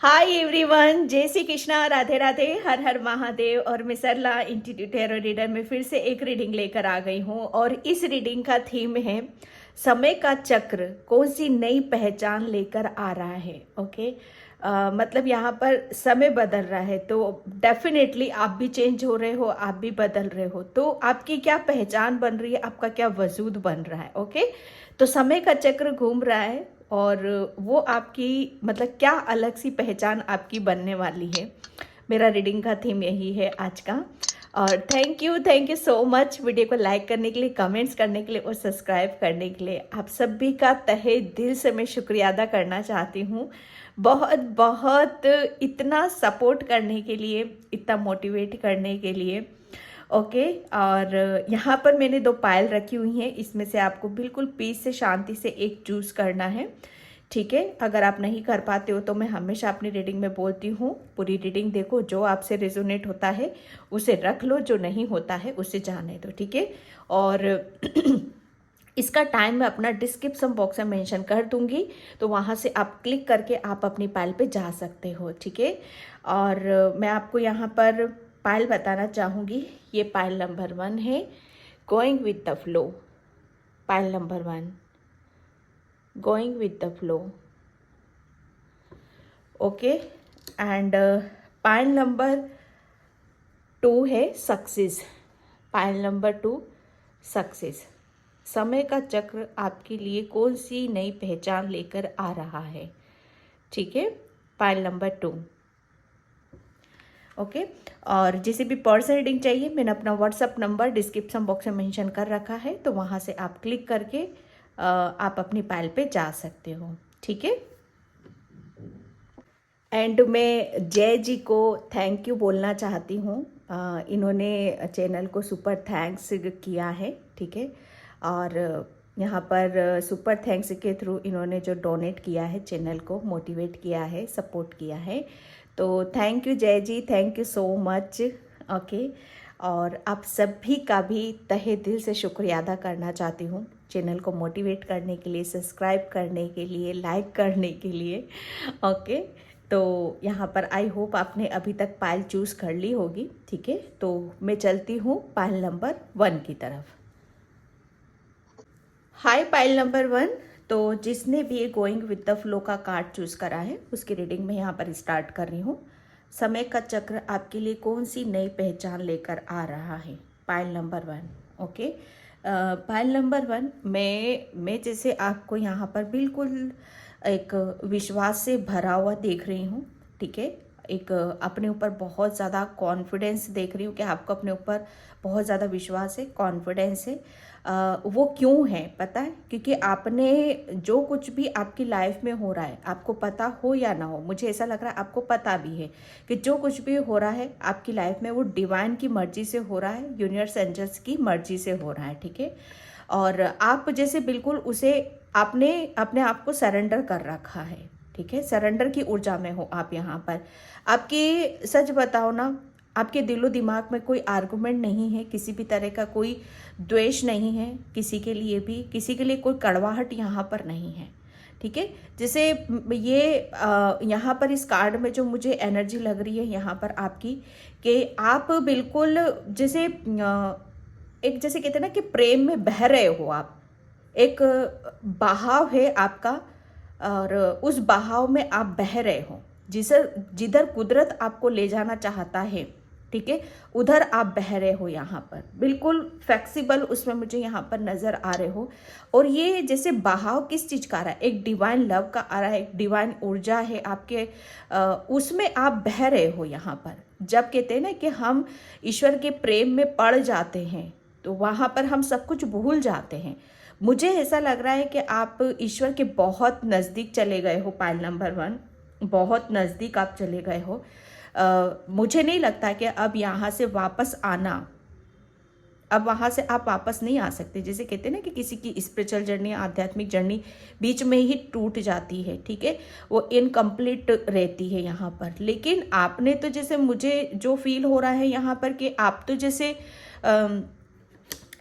Hi everyone, जय श्री कृष्णा, राधे राधे, हर हर महादेव। और मैं सरला इंस्टीट्यूट टैरो रीडर में फिर से एक रीडिंग लेकर आ गई हूँ। और इस रीडिंग का थीम है समय का चक्र कौन सी नई पहचान लेकर आ रहा है। ओके, मतलब यहाँ पर समय बदल रहा है, तो डेफिनेटली आप भी चेंज हो रहे हो, आप भी बदल रहे हो, तो आपकी क्या पहचान बन रही है, आपका क्या वजूद बन रहा है। ओके, तो समय का चक्र घूम रहा है और वो आपकी मतलब क्या अलग सी पहचान आपकी बनने वाली है। मेरा रीडिंग का थीम यही है आज का। और thank you so much video को लाइक करने के लिए, कमेंट्स करने के लिए और सब्सक्राइब करने के लिए। आप सभी का तहे दिल से मैं शुक्रिया अदा करना चाहती हूँ। बहुत बहुत इतना सपोर्ट करने के लिए, इतना मोटिवेट करने के लिए। ओके, और यहाँ पर मैंने 2 पायल रखी हुई हैं। इसमें से आपको बिल्कुल पीस से, शांति से एक चूज करना है। ठीक है, अगर आप नहीं कर पाते हो तो मैं हमेशा अपनी रीडिंग में बोलती हूँ, पूरी रीडिंग देखो, जो आपसे रेजोनेट होता है उसे रख लो, जो नहीं होता है उसे जाने दो। ठीक है, और इसका टाइम मैं अपना डिस्क्रिप्शन बॉक्स में मेंशन कर दूंगी, तो वहाँ से आप क्लिक करके आप अपनी पायल पे जा सकते हो। ठीक है, और मैं आपको यहाँ पर पायल बताना चाहूँगी। ये पायल नंबर 1 है, going with the flow. Pile number 1, going with the flow. Okay, and pile number 2 है सक्सेस। Pile number 2, success. समय का चक्र आपके लिए कौन सी नई पहचान लेकर आ रहा है। ठीक है, पायल नंबर 2। ओके, और जिसे भी पर्सनल रीडिंग चाहिए, मैंने अपना व्हाट्सअप नंबर डिस्क्रिप्शन बॉक्स में मेंशन कर रखा है, तो वहाँ से आप क्लिक करके आप अपनी पायल पे जा सकते हो। ठीक है, एंड मैं जय जी को थैंक यू बोलना चाहती हूँ। इन्होंने चैनल को सुपर थैंक्स किया है। ठीक है, और यहाँ पर सुपर थैंक्स के थ्रू इन्होंने जो डोनेट किया है, चैनल को मोटिवेट किया है, सपोर्ट किया है, तो thank you Jay ji, thank you so much. Okay, और आप सभी का भी तहे दिल से शुक्रिया अदा करना चाहती हूँ, चैनल को मोटिवेट करने के लिए, सब्सक्राइब करने के लिए, लाइक करने के लिए। ओके, तो यहाँ पर आई होप आपने अभी तक पायल चूज़ कर ली होगी। ठीक है, तो मैं चलती हूँ पायल नंबर 1 की तरफ। हाय पायल नंबर 1, तो जिसने भी ये गोइंग विद द फ्लो का कार्ड चूज़ करा है उसकी रीडिंग में यहाँ पर स्टार्ट कर रही हूँ। समय का चक्र आपके लिए कौन सी नई पहचान लेकर आ रहा है। Pile number 1। Okay, pile number 1, मैं जैसे आपको यहाँ पर बिल्कुल एक विश्वास से भरा हुआ देख रही हूँ। ठीक है, एक अपने ऊपर बहुत ज़्यादा कॉन्फिडेंस देख रही हूँ कि आपको अपने ऊपर बहुत ज़्यादा विश्वास है, कॉन्फिडेंस है। वो क्यों है पता है, क्योंकि आपने जो कुछ भी आपकी लाइफ में हो रहा है, आपको पता हो या ना हो, मुझे ऐसा लग रहा है आपको पता भी है कि जो कुछ भी हो रहा है आपकी लाइफ में वो डिवाइन की मर्जी से हो रहा है, यूनिवर्स एंजल्स की मर्जी से हो रहा है। ठीक है, और आप जैसे बिल्कुल उसे आपने अपने आप को सरेंडर कर रखा है। ठीक है, सरेंडर की ऊर्जा में हो आप यहाँ पर। आपकी सच बताओ ना, आपके दिलो दिमाग में कोई आर्गुमेंट नहीं है, किसी भी तरह का कोई द्वेष नहीं है किसी के लिए भी, किसी के लिए कोई कड़वाहट यहाँ पर नहीं है। ठीक है, जैसे ये यहाँ पर इस कार्ड में जो मुझे एनर्जी लग रही है यहाँ पर आपकी, कि आप बिल्कुल जैसे एक जैसे कहते हैं ना कि प्रेम में बह रहे हो आप, एक बहाव है आपका, और उस बहाव में आप बह रहे हो। जिधर कुदरत आपको ले जाना चाहता है, ठीक है, उधर आप बह रहे हो यहाँ पर, बिल्कुल फ्लेक्सिबल उसमें मुझे यहाँ पर नज़र आ रहे हो। और ये जैसे बहाव किस चीज़ का आ रहा है, एक डिवाइन लव का आ रहा है, एक डिवाइन ऊर्जा है आपके, उसमें आप बह रहे हो यहाँ पर। जब कहते हैं ना कि हम ईश्वर के प्रेम में पड़ जाते हैं, तो वहाँ पर हम सब कुछ भूल जाते हैं। मुझे ऐसा लग रहा है कि आप ईश्वर के बहुत नज़दीक चले गए हो पायल नंबर 1, बहुत नज़दीक आप चले गए हो। मुझे नहीं लगता कि अब यहाँ से वापस आना, अब वहाँ से आप वापस नहीं आ सकते। जैसे कहते हैं ना कि किसी की स्पिरिचुअल जर्नी, आध्यात्मिक जर्नी बीच में ही टूट जाती है। ठीक है, वो इनकम्प्लीट रहती है यहाँ पर। लेकिन आपने तो जैसे मुझे जो फील हो रहा है यहाँ पर कि आप तो जैसे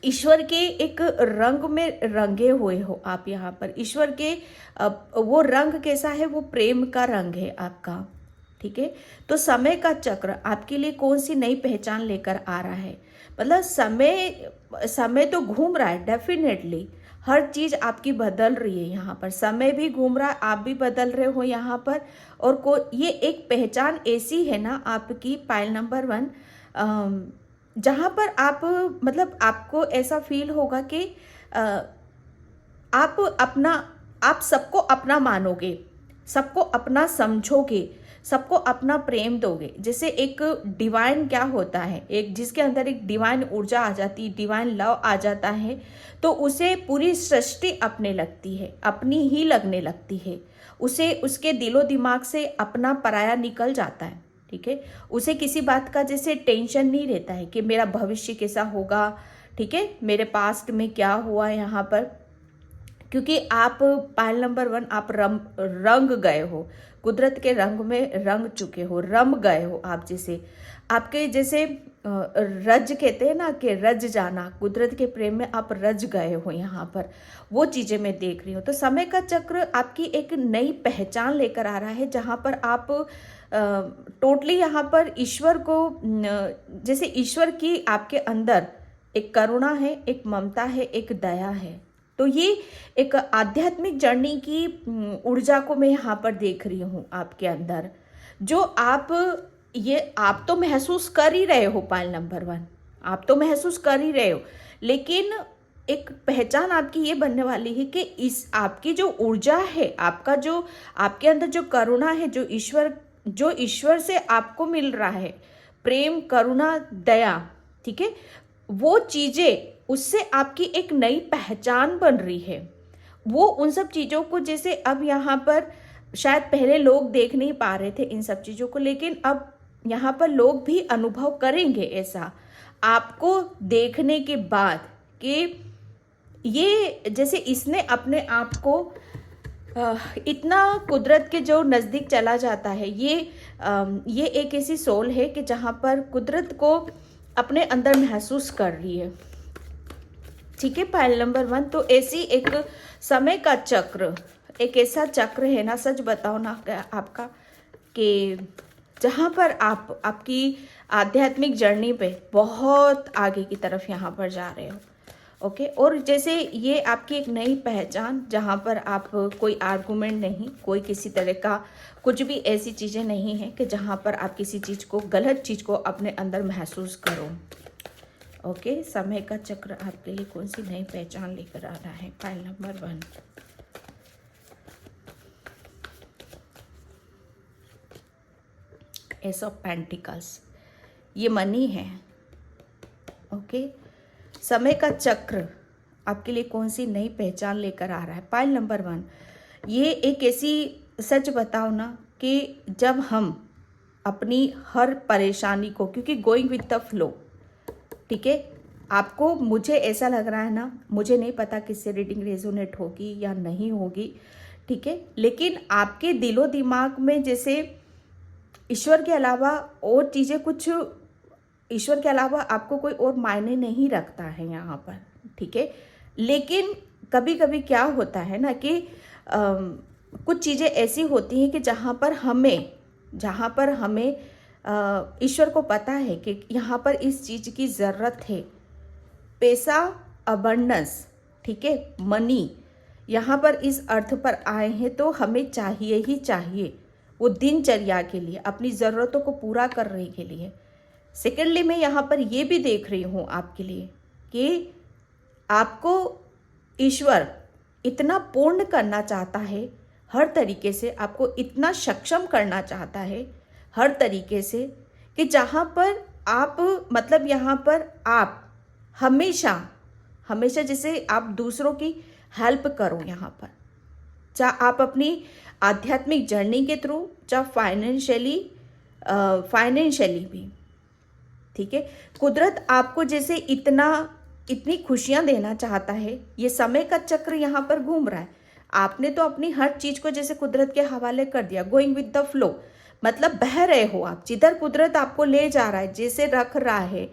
ईश्वर के एक रंग में रंगे हुए हो आप यहाँ पर। ईश्वर के वो रंग कैसा है, वो प्रेम का रंग है आपका। ठीक है। तो समय का चक्र आपके लिए कौन सी नई पहचान लेकर आ रहा है? मतलब समय समय तो घूम रहा है डेफिनेटली, हर चीज आपकी बदल रही है यहाँ पर, समय भी घूम रहा है, आप भी बदल रहे हो यहाँ पर। और ये एक पहचान ऐसी है ना आपकी, पाइल नंबर 1, जहाँ पर आप मतलब आपको ऐसा फील होगा कि आप अपना, आप सबको अपना मानोगे, सबको अपना समझोगे, सबको अपना प्रेम दोगे। जैसे एक डिवाइन क्या होता है, एक जिसके अंदर एक डिवाइन ऊर्जा आ जाती है, डिवाइन लव आ जाता है, तो उसे पूरी सृष्टि अपने लगती है, अपनी ही लगने लगती है। उसे उसके दिलो दिमाग से अपना पराया निकल जाता है, ठीक है। उसे किसी बात का जैसे टेंशन नहीं रहता है कि मेरा भविष्य कैसा होगा, ठीक है, मेरे पास्ट में क्या हुआ यहाँ पर, क्योंकि आप पाइल नंबर 1 आप रंग गए हो, कुदरत के रंग में रंग चुके हो, रम गए हो आप। जैसे आपके जैसे रज कहते हैं ना कि रज जाना, कुदरत के प्रेम में आप रज गए हो यहाँ पर, वो चीज़ें मैं देख रही हूँ। तो समय का चक्र आपकी एक नई पहचान लेकर आ रहा है, जहाँ पर आप टोटली यहाँ पर ईश्वर को जैसे ईश्वर की आपके अंदर एक करुणा है, एक ममता है, एक दया है। तो ये एक आध्यात्मिक जर्नी की ऊर्जा को मैं यहाँ पर देख रही हूँ आपके अंदर, जो आप तो महसूस कर ही रहे हो। पाइल नंबर 1 आप तो महसूस कर ही रहे हो, लेकिन एक पहचान आपकी ये बनने वाली है कि इस आपकी जो ऊर्जा है, आपका जो आपके अंदर जो करुणा है, जो ईश्वर से आपको मिल रहा है, प्रेम, करुणा, दया, ठीक है, वो चीज़ें, उससे आपकी एक नई पहचान बन रही है। वो उन सब चीज़ों को जैसे अब यहाँ पर शायद पहले लोग देख नहीं पा रहे थे इन सब चीज़ों को, लेकिन अब यहाँ पर लोग भी अनुभव करेंगे ऐसा आपको देखने के बाद कि ये जैसे इसने अपने आप को इतना कुदरत के जो नज़दीक चला जाता है, ये एक ऐसी सोल है कि जहाँ पर कुदरत को अपने अंदर महसूस कर रही है, ठीक है। पाइल नंबर 1 तो ऐसी एक समय का चक्र, एक ऐसा चक्र है ना, सच बताओ ना आपका, कि जहाँ पर आप आपकी आध्यात्मिक जर्नी पे बहुत आगे की तरफ यहाँ पर जा रहे हो, ओके। और जैसे ये आपकी एक नई पहचान, जहाँ पर आप कोई आर्गुमेंट नहीं, कोई किसी तरह का कुछ भी ऐसी चीज़ें नहीं है कि जहाँ पर आप किसी चीज़ को, गलत चीज़ को अपने अंदर महसूस करो, ओके। समय का चक्र आपके लिए कौन सी नई पहचान लेकर आ रहा है? Pile number 1, S of pentacles, ये मनी है, ओके। समय का चक्र आपके लिए कौन सी नई पहचान लेकर आ रहा है? पाइल नंबर 1, ये एक ऐसी, सच बताओ ना, कि जब हम अपनी हर परेशानी को, क्योंकि गोइंग विद द फ्लो, ठीक है, आपको, मुझे ऐसा लग रहा है ना, मुझे नहीं पता किससे रीडिंग रेजोनेट होगी या नहीं होगी, ठीक है, लेकिन आपके दिलो दिमाग में जैसे ईश्वर के अलावा और चीज़ें, कुछ ईश्वर के अलावा आपको कोई और मायने नहीं रखता है यहाँ पर, ठीक है। लेकिन कभी कभी क्या होता है ना कि कुछ चीज़ें ऐसी होती हैं कि जहाँ पर हमें ईश्वर को पता है कि यहाँ पर इस चीज़ की ज़रूरत है, पैसा, अबंडेंस, ठीक है, मनी, यहाँ पर इस अर्थ पर आए हैं तो हमें चाहिए ही चाहिए, वो दिनचर्या के लिए, अपनी ज़रूरतों को पूरा करने के लिए। सेकेंडली मैं यहाँ पर ये भी देख रही हूँ आपके लिए कि आपको ईश्वर इतना पूर्ण करना चाहता है, हर तरीके से आपको इतना सक्षम करना चाहता है हर तरीके से, कि जहाँ पर आप, मतलब यहाँ पर आप हमेशा जैसे आप दूसरों की हेल्प करो यहाँ पर, चाहे आप अपनी आध्यात्मिक जर्नी के थ्रू, चाहे फाइनेंशियली भी, ठीक है। कुदरत आपको जैसे इतनी खुशियां देना चाहता है। ये समय का चक्र यहाँ पर घूम रहा है, आपने तो अपनी हर चीज को जैसे कुदरत के हवाले कर दिया, गोइंग विद द फ्लो, मतलब बह रहे हो आप, जिधर कुदरत आपको ले जा रहा है, जैसे रख रहा है,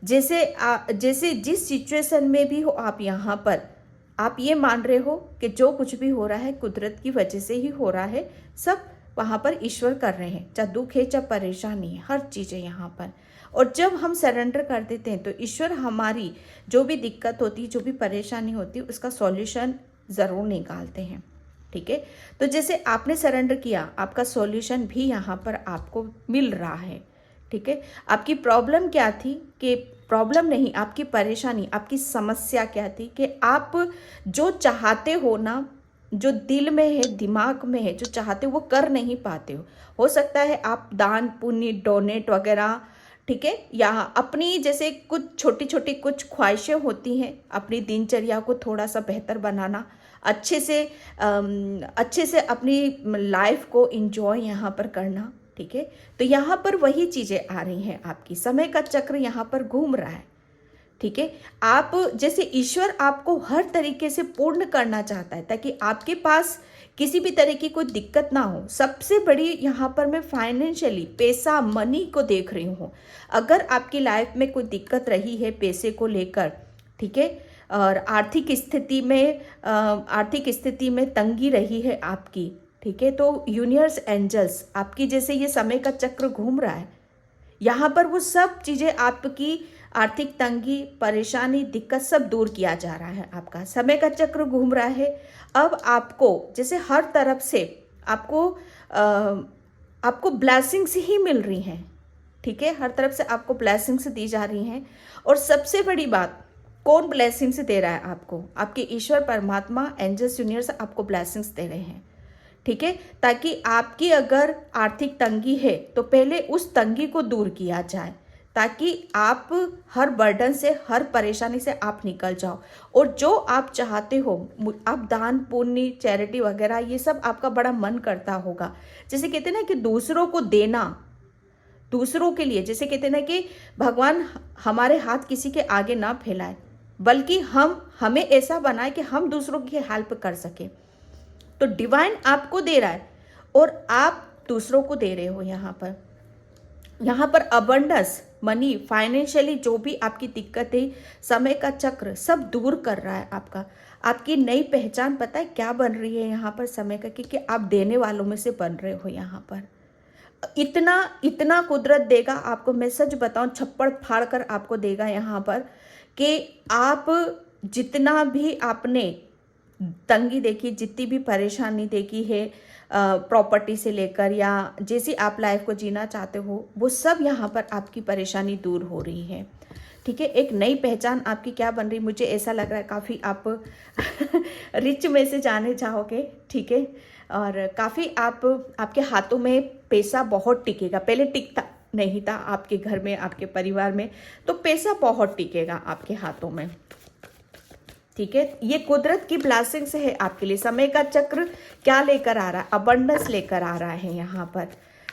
जैसे जिस सिचुएशन में भी हो आप, यहाँ पर आप ये मान रहे हो कि जो कुछ भी हो रहा है कुदरत की वजह से ही हो रहा है, सब वहाँ पर ईश्वर कर रहे हैं, चाहे दुख है चाहे परेशानी है, हर चीज़ है यहाँ पर। और जब हम सरेंडर कर देते हैं तो ईश्वर हमारी जो भी दिक्कत होती है, जो भी परेशानी होती है, उसका सॉल्यूशन ज़रूर निकालते हैं। ठीक है, तो जैसे आपने सरेंडर किया, आपका सॉल्यूशन भी यहाँ पर आपको मिल रहा है। ठीक है, आपकी प्रॉब्लम क्या थी, कि प्रॉब्लम नहीं, आपकी परेशानी, आपकी समस्या क्या थी, कि आप जो चाहते हो ना, जो दिल में है, दिमाग में है, जो चाहते हो वो कर नहीं पाते हो सकता है आप दान पुण्य डोनेट वगैरह, ठीक है, या अपनी जैसे कुछ छोटी छोटी कुछ ख्वाहिशें होती हैं, अपनी दिनचर्या को थोड़ा सा बेहतर बनाना, अच्छे से अपनी लाइफ को एंजॉय यहाँ पर करना। ठीक है, तो यहाँ पर वही चीज़ें आ रही हैं, आपकी समय का चक्र यहाँ पर घूम रहा है। ठीक है, आप जैसे ईश्वर आपको हर तरीके से पूर्ण करना चाहता है ताकि आपके पास किसी भी तरह की कोई दिक्कत ना हो। सबसे बड़ी यहाँ पर मैं फाइनेंशियली पैसा मनी को देख रही हूँ। अगर आपकी लाइफ में कोई दिक्कत रही है पैसे को लेकर, ठीक है, और आर्थिक स्थिति में तंगी रही है आपकी, ठीक है, तो यूनिवर्स एंजल्स आपकी जैसे ये समय का चक्र घूम रहा है, यहाँ पर वो सब चीज़ें आपकी आर्थिक तंगी परेशानी दिक्कत सब दूर किया जा रहा है। आपका समय का चक्र घूम रहा है। अब आपको जैसे हर तरफ से आपको ब्लेसिंग्स ही मिल रही हैं। ठीक है, हर तरफ से आपको ब्लेसिंग्स दी जा रही हैं। और सबसे बड़ी बात, कौन ब्लेसिंग्स दे रहा है आपको? आपके ईश्वर परमात्मा एंजल्स यूनिवर्स आपको ब्लेसिंग्स दे रहे हैं। ठीक है, ताकि आपकी अगर आर्थिक तंगी है तो पहले उस तंगी को दूर किया जाए, ताकि आप हर बर्डन से, हर परेशानी से आप निकल जाओ। और जो आप चाहते हो, आप दान पुण्य चैरिटी वगैरह ये सब आपका बड़ा मन करता होगा। जैसे कहते हैं ना कि दूसरों को देना, दूसरों के लिए, जैसे कहते हैं ना कि भगवान हमारे हाथ किसी के आगे ना फैलाए, बल्कि हमें ऐसा बनाए कि हम दूसरों की हेल्प कर सके। तो डिवाइन आपको दे रहा है और आप दूसरों को दे रहे हो। यहाँ पर अबंडेंस, मनी, फाइनेंशियली जो भी आपकी दिक्कत है, समय का चक्र सब दूर कर रहा है आपका। आपकी नई पहचान पता है क्या बन रही है यहाँ पर समय का, क्योंकि आप देने वालों में से बन रहे हो। यहाँ पर इतना कुदरत देगा आपको, मैं सच बताऊं, छप्पड़ फाड़ कर आपको देगा यहाँ पर, कि आप जितना भी आपने तंगी देखी, जितनी भी परेशानी देखी है, प्रॉपर्टी से लेकर या जैसी आप लाइफ को जीना चाहते हो, वो सब यहाँ पर आपकी परेशानी दूर हो रही है। ठीक है, एक नई पहचान आपकी क्या बन रही, मुझे ऐसा लग रहा है काफ़ी आप रिच में से जाने चाहोगे। ठीक है, और काफ़ी आपके हाथों में पैसा बहुत टिकेगा। पहले टिकता नहीं था आपके घर में, आपके परिवार में, तो पैसा बहुत टिकेगा आपके हाथों में। ठीक है, ये कुदरत की ब्लेसिंग्स है आपके लिए। समय का चक्र क्या लेकर आ रहा है? अबंडेंस लेकर आ रहा है यहाँ पर।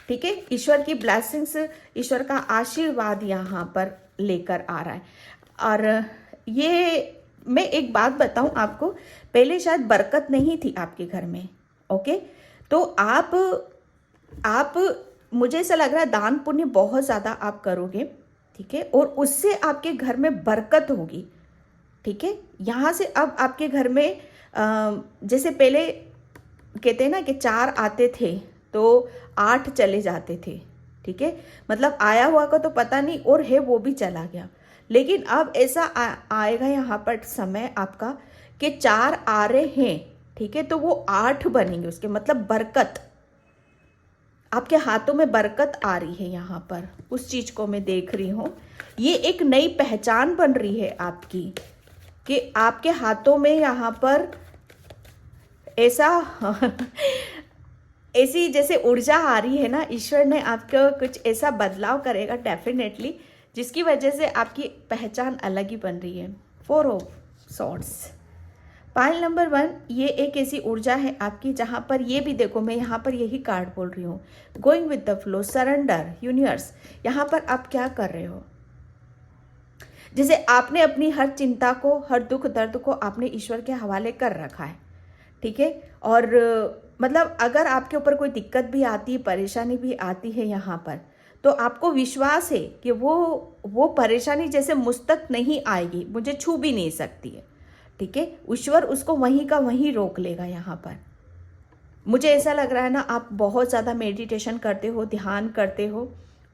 ठीक है, ईश्वर की ब्लेसिंग्स, ईश्वर का आशीर्वाद यहाँ पर लेकर आ रहा है। और ये मैं एक बात बताऊं आपको, पहले शायद बरकत नहीं थी आपके घर में। ओके, तो आप मुझे ऐसा लग रहा है दान पुण्य बहुत ज़्यादा आप करोगे। ठीक है, और उससे आपके घर में बरकत होगी। ठीक है, यहाँ से अब आपके घर में जैसे पहले कहते हैं ना कि 4 आते थे तो 8 चले जाते थे। ठीक है, मतलब आया हुआ का तो पता नहीं, और है वो भी चला गया। लेकिन अब ऐसा आएगा यहाँ पर समय आपका कि 4 आ रहे हैं। ठीक है, तो वो 8 बनेंगे उसके, मतलब बरकत, आपके हाथों में बरकत आ रही है। यहाँ पर उस चीज को मैं देख रही हूँ। ये एक नई पहचान बन रही है आपकी, कि आपके हाथों में यहाँ पर ऐसी जैसे ऊर्जा आ रही है ना, ईश्वर ने आपको कुछ ऐसा बदलाव करेगा डेफिनेटली, जिसकी वजह से आपकी पहचान अलग ही बन रही है। 4 ऑफ सॉर्ड्स, पाइल नंबर 1, ये एक ऐसी ऊर्जा है आपकी जहाँ पर ये भी देखो, मैं यहाँ पर यही कार्ड बोल रही हूँ, going with the flow, surrender, universe. यहाँ पर आप क्या कर रहे हो? जैसे आपने अपनी हर चिंता को, हर दुख दर्द को आपने ईश्वर के हवाले कर रखा है। ठीक है, और मतलब अगर आपके ऊपर कोई दिक्कत भी आती है, परेशानी भी आती है यहाँ पर, तो आपको विश्वास है कि वो परेशानी जैसे मुझ तक नहीं आएगी, मुझे छू भी नहीं सकती है। ठीक है, ईश्वर उसको वहीं का वहीं रोक लेगा यहाँ पर। मुझे ऐसा लग रहा है ना, आप बहुत ज़्यादा मेडिटेशन करते हो, ध्यान करते हो,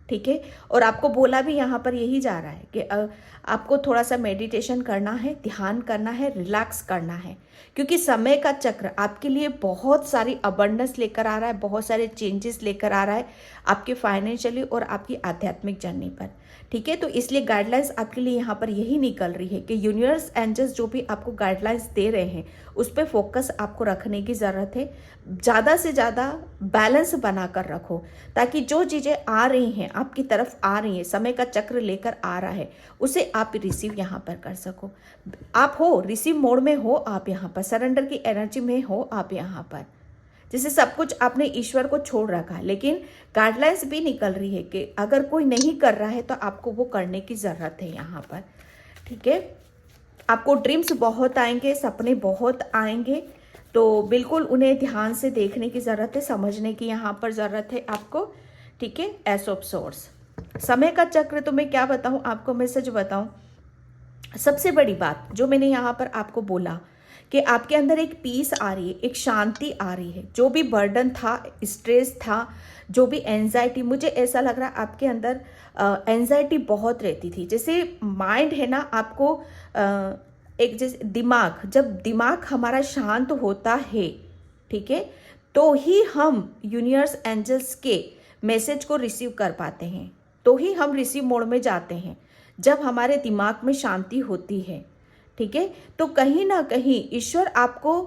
ठीक है। और आपको बोला भी यहाँ पर यही जा रहा है कि आपको थोड़ा सा मेडिटेशन करना है, ध्यान करना है, रिलैक्स करना है, क्योंकि समय का चक्र आपके लिए बहुत सारी अबंडेंस लेकर आ रहा है, बहुत सारे चेंजेस लेकर आ रहा है आपके फाइनेंशियली और आपकी आध्यात्मिक जर्नी पर, ठीक है। तो इसलिए गाइडलाइंस आपके लिए यहाँ पर यही निकल रही है कि यूनिवर्स एंजल्स जो भी आपको गाइडलाइंस दे रहे हैं उस पर फोकस आपको रखने की ज़रूरत है। ज़्यादा से ज़्यादा बैलेंस बना कर रखो, ताकि जो चीज़ें आ रही हैं आपकी तरफ आ रही हैं, समय का चक्र लेकर आ रहा है, उसे आप रिसीव यहाँ पर कर सको। आप हो रिसीव मोड में हो, आप यहाँ पर सरेंडर की एनर्जी में हो, आप यहाँ पर जैसे सब कुछ आपने ईश्वर को छोड़ रखा है। लेकिन गाइडलाइंस भी निकल रही है कि अगर कोई नहीं कर रहा है तो आपको वो करने की ज़रूरत है यहाँ पर, ठीक है। आपको ड्रीम्स बहुत आएंगे, सपने बहुत आएंगे, तो बिल्कुल उन्हें ध्यान से देखने की ज़रूरत है, समझने की यहाँ पर ज़रूरत है आपको, ठीक है। एस ऑफ सोर्स, समय का चक्र, तो मैं क्या बताऊँ आपको, मैं सच बताऊँ, सबसे बड़ी बात जो मैंने यहाँ पर आपको बोला कि आपके अंदर एक पीस आ रही है, एक शांति आ रही है। जो भी बर्डन था, स्ट्रेस था, जो भी एंजाइटी, मुझे ऐसा लग रहा है आपके अंदर एंजाइटी बहुत रहती थी। जैसे माइंड है ना आपको एक जैसे दिमाग, जब दिमाग हमारा शांत होता है, ठीक है, तो ही हम यूनिवर्स एंजल्स के मैसेज को रिसीव कर पाते हैं, तो ही हम रिसीव मोड में जाते हैं जब हमारे दिमाग में शांति होती है, ठीक है। तो कहीं ना कहीं ईश्वर आपको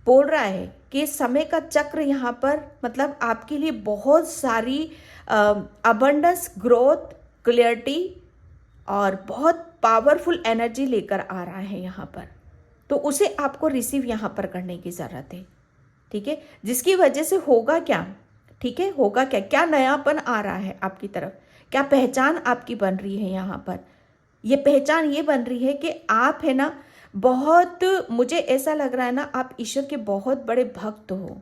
बोल रहा है कि समय का चक्र यहाँ पर मतलब आपके लिए बहुत सारी अबंडेंस, ग्रोथ, क्लियरिटी और बहुत पावरफुल एनर्जी लेकर आ रहा है यहाँ पर। तो उसे आपको रिसीव यहाँ पर करने की ज़रूरत है, ठीक है। जिसकी वजह से होगा क्या, ठीक है, होगा क्या, क्या नयापन आ रहा है आपकी तरफ, क्या पहचान आपकी बन रही है यहाँ पर। ये पहचान ये बन रही है कि आप है ना बहुत, मुझे ऐसा लग रहा है ना आप ईश्वर के बहुत बड़े भक्त हो,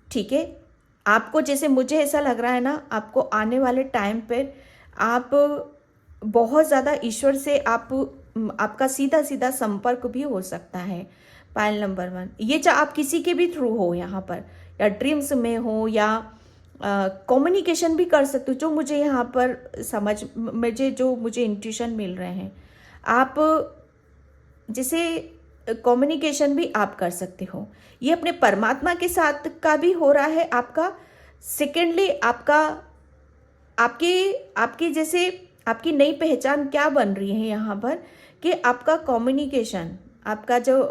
ठीक है। आपको जैसे मुझे ऐसा लग रहा है ना, आपको आने वाले टाइम पर आप बहुत ज़्यादा ईश्वर से आपका सीधा सीधा संपर्क भी हो सकता है। पायल नंबर 1, ये चाहे आप किसी के भी थ्रू हो यहाँ पर, या ड्रीम्स में हो, या कम्युनिकेशन भी कर सकते हो, जो मुझे यहाँ पर मुझे इंट्यूशन मिल रहे हैं। आप जैसे कम्युनिकेशन भी आप कर सकते हो, ये अपने परमात्मा के साथ का भी हो रहा है आपका। सेकेंडली आपका आपकी जैसे आपकी नई पहचान क्या बन रही है यहाँ पर कि आपका कम्युनिकेशन, आपका जो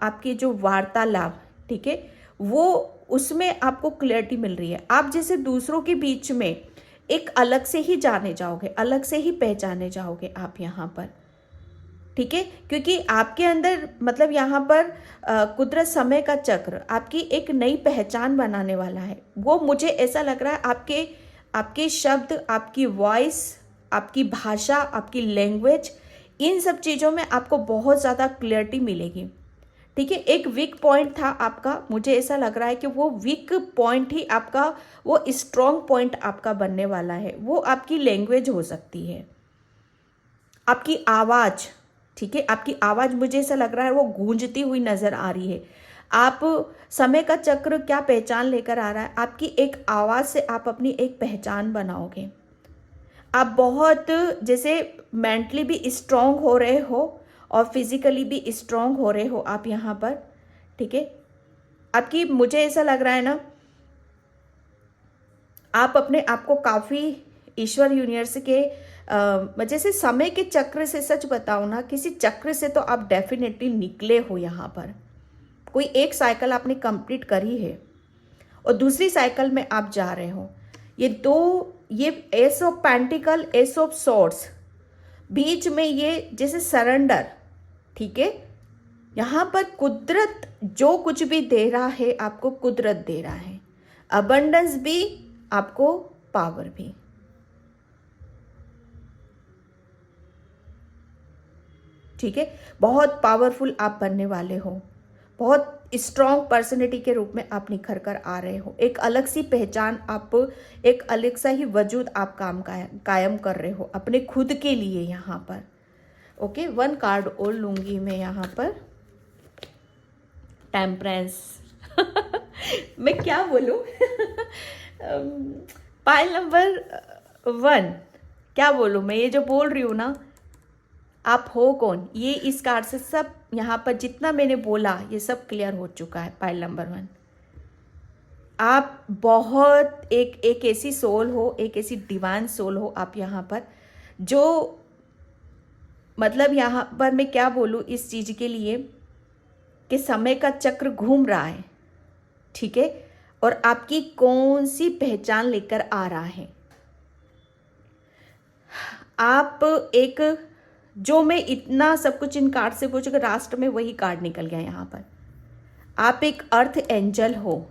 आपकी जो वार्तालाप, ठीक है, वो उसमें आपको क्लैरिटी मिल रही है। आप जैसे दूसरों के बीच में एक अलग से ही जाने जाओगे, अलग से ही पहचाने जाओगे आप यहाँ पर, ठीक है। क्योंकि आपके अंदर मतलब यहाँ पर कुदरत समय का चक्र आपकी एक नई पहचान बनाने वाला है। वो मुझे ऐसा लग रहा है आपके शब्द, आपकी वॉइस, आपकी भाषा, आपकी लैंग्वेज, इन सब चीज़ों में आपको बहुत ज़्यादा क्लियरिटी मिलेगी, ठीक है। एक वीक पॉइंट था आपका, मुझे ऐसा लग रहा है कि वो वीक पॉइंट ही आपका वो स्ट्रॉन्ग पॉइंट आपका बनने वाला है। वो आपकी लैंग्वेज हो सकती है, आपकी आवाज़, ठीक है। आपकी आवाज़ मुझे ऐसा लग रहा है वो गूंजती हुई नज़र आ रही है। आप समय का चक्र क्या पहचान लेकर आ रहा है, आपकी एक आवाज़ से आप अपनी एक पहचान बनाओगे। आप बहुत जैसे मेंटली भी स्ट्रांग हो रहे हो और फिजिकली भी स्ट्रांग हो रहे हो आप यहाँ पर, ठीक है। आपकी मुझे ऐसा लग रहा है ना आप अपने आप को काफ़ी ईश्वर यूनिवर्स के जैसे समय के चक्र से, सच बताओ ना, किसी चक्र से तो आप डेफिनेटली निकले हो यहाँ पर। कोई एक साइकिल आपने कंप्लीट करी है और दूसरी साइकिल में आप जा रहे हो। ये ace of pentacles, ace of swords, बीच में ये जैसे सरेंडर, ठीक है। यहाँ पर कुदरत जो कुछ भी दे रहा है आपको, कुदरत दे रहा है, अबंडेंस भी आपको, पावर भी, ठीक है। बहुत पावरफुल आप बनने वाले हो, बहुत स्ट्रॉन्ग पर्सनैलिटी के रूप में आप निखर कर आ रहे हो। एक अलग सी पहचान, आप एक अलग सा ही वजूद आप कायम कर रहे हो अपने खुद के लिए यहाँ पर। ओके, 1 कार्ड और लूंगी मैं यहाँ पर, टेम्परेंस। मैं क्या बोलूं? पाइल नंबर 1, क्या बोलूं मैं? ये जो बोल रही हूँ ना, आप हो कौन, ये इस कार्ड से सब यहाँ पर जितना मैंने बोला ये सब क्लियर हो चुका है। पाइल नंबर 1, आप बहुत एक ऐसी सोल हो, एक ऐसी डिवाइन सोल हो आप यहाँ पर, जो मतलब यहाँ पर मैं क्या बोलूँ इस चीज़ के लिए कि समय का चक्र घूम रहा है, ठीक है, और आपकी कौन सी पहचान लेकर आ रहा है। आप एक, जो मैं इतना सब कुछ इन कार्ड से पूछूंगा, राष्ट्र में वही कार्ड निकल गया यहाँ पर। आप एक अर्थ एंजल हो,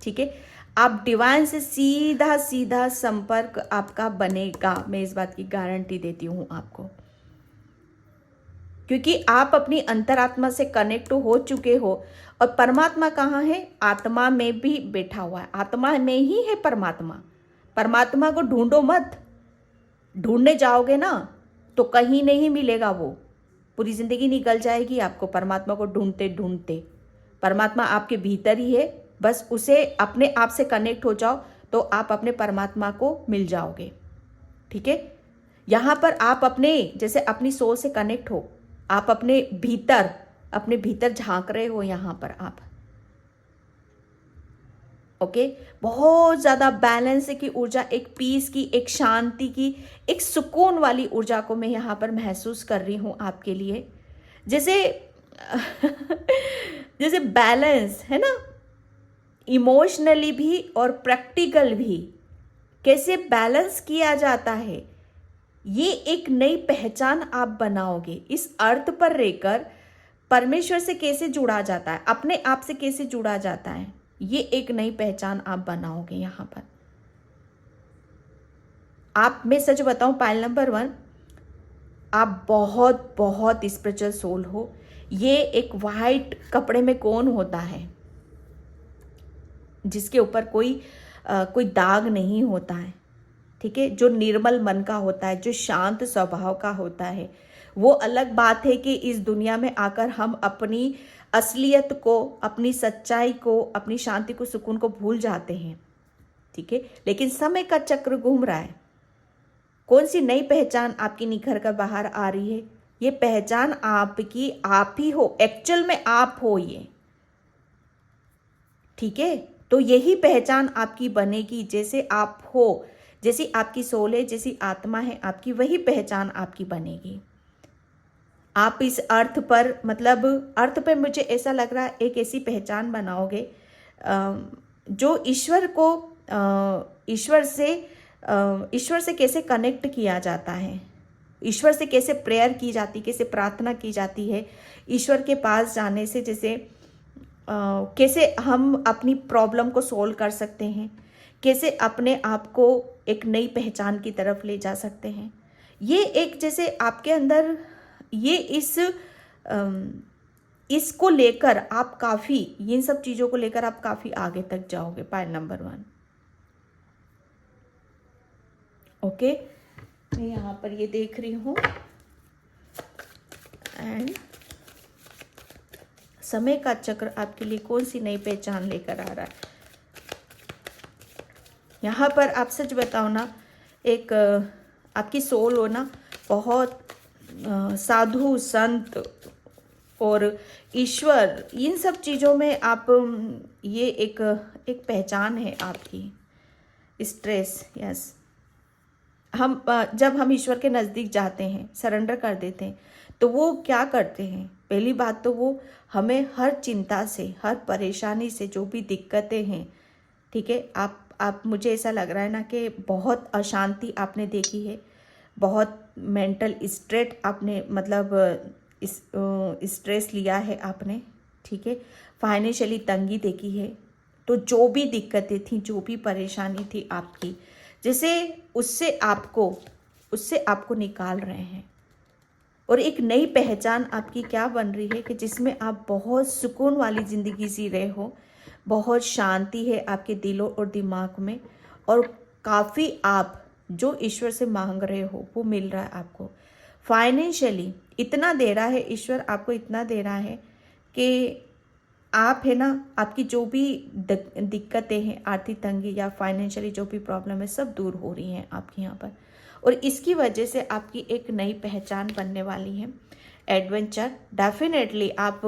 ठीक है, आप डिवाइन से सीधा सीधा संपर्क आपका बनेगा, मैं इस बात की गारंटी देती हूँ आपको, क्योंकि आप अपनी अंतरात्मा से कनेक्ट हो चुके हो। और परमात्मा कहाँ है? आत्मा में भी बैठा हुआ है, आत्मा में ही है परमात्मा। परमात्मा को ढूंढो मत, ढूंढने जाओगे ना तो कहीं नहीं मिलेगा, वो पूरी जिंदगी निकल जाएगी आपको परमात्मा को ढूंढते ढूंढते। परमात्मा आपके भीतर ही है, बस उसे अपने आप से कनेक्ट हो जाओ तो आप अपने परमात्मा को मिल जाओगे, ठीक है। यहाँ पर आप अपने जैसे अपनी सोल से कनेक्ट हो, आप अपने भीतर झांक रहे हो यहाँ पर आप, ओके। बहुत ज़्यादा बैलेंस की ऊर्जा, एक पीस की, एक शांति की, एक सुकून वाली ऊर्जा को मैं यहाँ पर महसूस कर रही हूँ आपके लिए। जैसे जैसे बैलेंस है ना, इमोशनली भी और प्रैक्टिकल भी, कैसे बैलेंस किया जाता है, ये एक नई पहचान आप बनाओगे। इस अर्थ पर रहकर परमेश्वर से कैसे जुड़ा जाता है, अपने आप से कैसे जुड़ा जाता है, ये एक नई पहचान आप बनाओगे यहाँ पर। आप, मैं सच बताऊं पाइल नंबर 1, आप बहुत बहुत स्पिरिचुअल सोल हो। ये एक वाइट कपड़े में कौन होता है जिसके ऊपर कोई दाग नहीं होता है, ठीक है, जो निर्मल मन का होता है, जो शांत स्वभाव का होता है। वो अलग बात है कि इस दुनिया में आकर हम अपनी असलियत को, अपनी सच्चाई को, अपनी शांति को, सुकून को भूल जाते हैं, ठीक है। लेकिन समय का चक्र घूम रहा है, कौन सी नई पहचान आपकी निखर कर बाहर आ रही है। ये पहचान आपकी, आप ही हो, एक्चुअल में आप हो ये, ठीक है। तो यही पहचान आपकी बनेगी, जैसे आप हो, जैसी आपकी सोल है, जैसी आत्मा है आपकी, वही पहचान आपकी बनेगी। आप इस अर्थ पर, मतलब अर्थ पे मुझे ऐसा लग रहा है एक ऐसी पहचान बनाओगे जो ईश्वर से कैसे कनेक्ट किया जाता है, ईश्वर से कैसे प्रेयर की जाती, कैसे प्रार्थना की जाती है, ईश्वर के पास जाने से जैसे कैसे हम अपनी प्रॉब्लम को सोल्व कर सकते हैं, कैसे अपने आप को एक नई पहचान की तरफ ले जा सकते हैं। ये एक जैसे आपके अंदर ये इसको लेकर आप काफ़ी, इन सब चीज़ों को लेकर आप काफ़ी आगे तक जाओगे। Pile number 1, okay. मैं यहाँ पर ये देख रही हूँ, एंड समय का चक्र आपके लिए कौन सी नई पहचान लेकर आ रहा है। यहाँ पर आप सच बताओ ना, एक आपकी सोल हो ना, बहुत साधु संत और ईश्वर, इन सब चीज़ों में आप, ये एक पहचान है आपकी। Stress, yes. हम जब हम ईश्वर के नज़दीक जाते हैं, सरेंडर कर देते हैं, तो वो क्या करते हैं, पहली बात तो वो हमें हर चिंता से, हर परेशानी से, जो भी दिक्कतें हैं, ठीक है, आप मुझे ऐसा लग रहा है ना कि बहुत अशांति आपने देखी है, बहुत मेंटल स्ट्रेस आपने, मतलब स्ट्रेस लिया है आपने, ठीक है, फाइनेंशियली तंगी देखी है। तो जो भी दिक्कतें थी, जो भी परेशानी थी आपकी, जैसे उससे आपको निकाल रहे हैं, और एक नई पहचान आपकी क्या बन रही है कि जिसमें आप बहुत सुकून वाली ज़िंदगी जी रहे हो, बहुत शांति है आपके दिलों और दिमाग में, और काफ़ी आप जो ईश्वर से मांग रहे हो वो मिल रहा है आपको। फाइनेंशियली इतना दे रहा है ईश्वर आपको, इतना दे रहा है कि आप है ना, आपकी जो भी दिक्कतें हैं, आर्थिक तंगी या फाइनेंशियली जो भी प्रॉब्लम है, सब दूर हो रही हैं आपके यहाँ पर। और इसकी वजह से आपकी एक नई पहचान बनने वाली है। एडवेंचर डेफिनेटली आप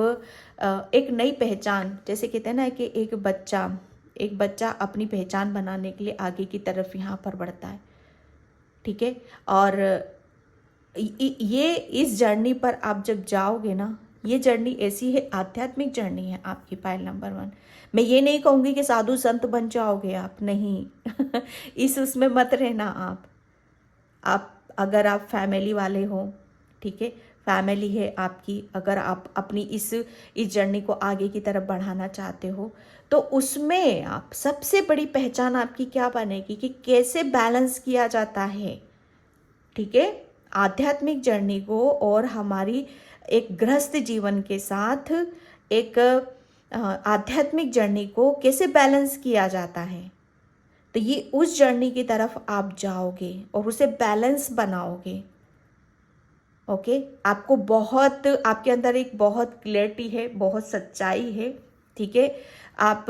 एक नई पहचान, जैसे कहते हैं ना कि एक बच्चा अपनी पहचान बनाने के लिए आगे की तरफ यहाँ पर बढ़ता है, ठीक है। और ये इस जर्नी पर आप जब जाओगे ना, ये जर्नी ऐसी है, आध्यात्मिक जर्नी है आपकी पायल नंबर 1। मैं ये नहीं कहूँगी कि साधु संत बन जाओगे आप, नहीं इस उसमें मत रहना आप अगर आप फैमिली वाले हो, ठीक है, फैमिली है आपकी, अगर आप अपनी इस जर्नी को आगे की तरफ बढ़ाना चाहते हो, तो उसमें आप सबसे बड़ी पहचान आपकी क्या बनेगी कि कैसे बैलेंस किया जाता है, ठीक है, आध्यात्मिक जर्नी को और हमारी एक गृहस्थ जीवन के साथ एक आध्यात्मिक जर्नी को कैसे बैलेंस किया जाता है। तो ये उस जर्नी की तरफ आप जाओगे और उसे बैलेंस बनाओगे। ओके, आपको बहुत, आपके अंदर एक बहुत क्लैरिटी है, बहुत सच्चाई है, ठीक है। आप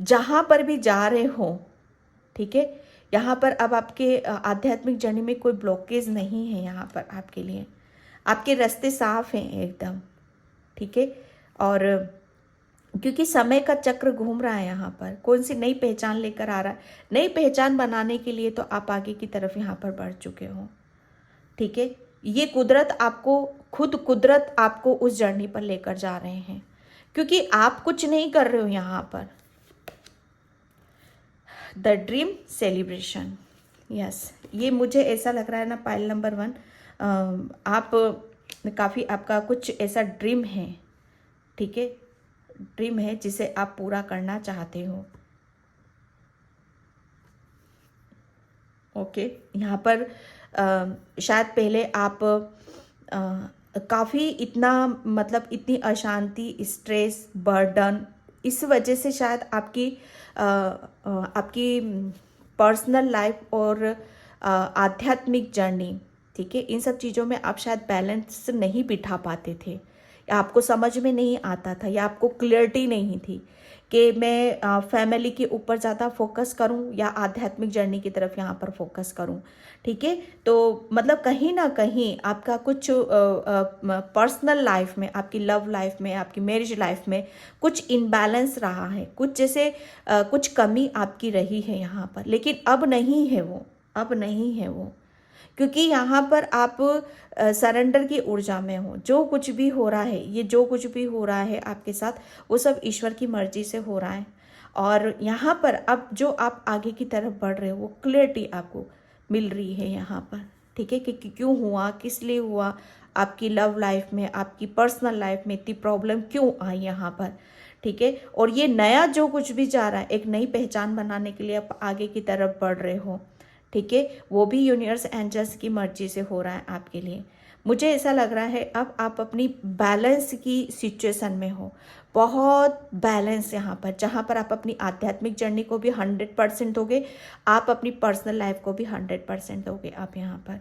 जहाँ पर भी जा रहे हो, ठीक है, यहाँ पर अब आपके आध्यात्मिक जर्नी में कोई ब्लॉकेज नहीं है यहाँ पर आपके लिए, आपके रास्ते साफ हैं एकदम, ठीक है। और क्योंकि समय का चक्र घूम रहा है यहाँ पर, कौन सी नई पहचान लेकर आ रहा है, नई पहचान बनाने के लिए तो आप आगे की तरफ यहाँ पर बढ़ चुके हो, ठीक है। ये कुदरत आपको उस जर्नी पर लेकर जा रहे हैं, क्योंकि आप कुछ नहीं कर रहे हो यहाँ पर। द ड्रीम सेलिब्रेशन, यस, ये मुझे ऐसा लग रहा है ना पायल नंबर 1, आप काफ़ी, आपका कुछ ऐसा ड्रीम है, ठीक है, ड्रीम है जिसे आप पूरा करना चाहते हो। ओके, यहाँ पर शायद पहले आप काफ़ी इतना, मतलब इतनी अशांति, स्ट्रेस, बर्डन, इस वजह से शायद आपकी पर्सनल लाइफ और आध्यात्मिक जर्नी, ठीक है, इन सब चीज़ों में आप शायद बैलेंस नहीं बिठा पाते थे, या आपको समझ में नहीं आता था, या आपको क्लियरिटी नहीं थी कि मैं फैमिली के ऊपर ज़्यादा फोकस करूं या आध्यात्मिक जर्नी की तरफ यहाँ पर फोकस करूं, ठीक है। तो मतलब कहीं ना कहीं आपका कुछ पर्सनल लाइफ में, आपकी लव लाइफ में, आपकी मैरिज लाइफ में कुछ इनबैलेंस रहा है, कुछ जैसे कुछ कमी आपकी रही है यहाँ पर, लेकिन अब नहीं है वो, अब नहीं है वो, क्योंकि यहाँ पर आप सरेंडर की ऊर्जा में हो। जो कुछ भी हो रहा है, ये जो कुछ भी हो रहा है आपके साथ, वो सब ईश्वर की मर्जी से हो रहा है। और यहाँ पर अब जो आप आगे की तरफ बढ़ रहे हो, वो क्लियरिटी आपको मिल रही है यहाँ पर, ठीक है, कि क्यों हुआ, किस लिए हुआ, आपकी लव लाइफ में, आपकी पर्सनल लाइफ में इतनी प्रॉब्लम क्यों आई यहाँ पर, ठीक है। और ये नया जो कुछ भी जा रहा है, एक नई पहचान बनाने के लिए आप आगे की तरफ बढ़ रहे हो, ठीक है, वो भी यूनिवर्स एंजल्स की मर्जी से हो रहा है आपके लिए। मुझे ऐसा लग रहा है अब आप अपनी बैलेंस की सिचुएशन में हो, बहुत बैलेंस यहाँ पर, जहाँ पर आप अपनी आध्यात्मिक जर्नी को भी 100% दोगे, आप अपनी पर्सनल लाइफ को भी 100% दोगे आप यहाँ पर,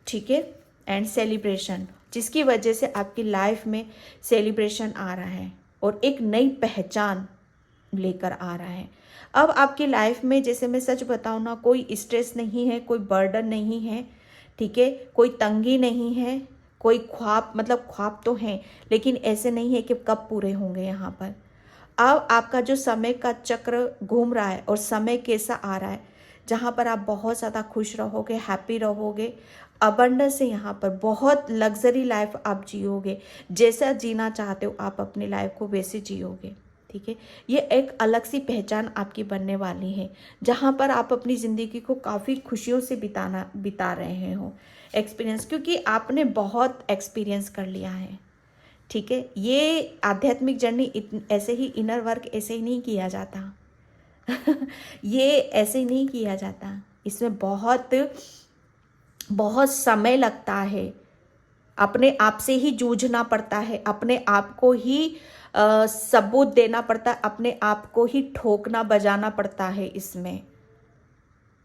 ठीक है। एंड सेलिब्रेशन, जिसकी वजह से आपकी लाइफ में सेलिब्रेशन आ रहा है और एक नई पहचान लेकर आ रहा है। अब आपकी लाइफ में, जैसे मैं सच बताऊँ ना, कोई स्ट्रेस नहीं है, कोई बर्डन नहीं है, ठीक है, कोई तंगी नहीं है, कोई ख्वाब, मतलब ख्वाब तो हैं लेकिन ऐसे नहीं है कि कब पूरे होंगे यहाँ पर। अब आपका जो समय का चक्र घूम रहा है और समय कैसा आ रहा है, जहाँ पर आप बहुत ज़्यादा खुश रहोगे, हैप्पी रहोगे, अबंडेंस से यहाँ पर बहुत लग्जरी लाइफ आप जियोगे, जैसा जीना चाहते हो आप अपनी लाइफ को वैसे जियोगे, ठीक है। ये एक अलग सी पहचान आपकी बनने वाली है, जहाँ पर आप अपनी ज़िंदगी को काफ़ी खुशियों से बिता रहे हो एक्सपीरियंस, क्योंकि आपने बहुत एक्सपीरियंस कर लिया है, ठीक है। ये आध्यात्मिक जर्नी ऐसे ही, इनर वर्क ऐसे ही नहीं किया जाता ये ऐसे ही नहीं किया जाता, इसमें बहुत बहुत समय लगता है, अपने आप से ही जूझना पड़ता है, अपने आप को ही सबूत देना पड़ता है, अपने आप को ही ठोकना बजाना पड़ता है इसमें,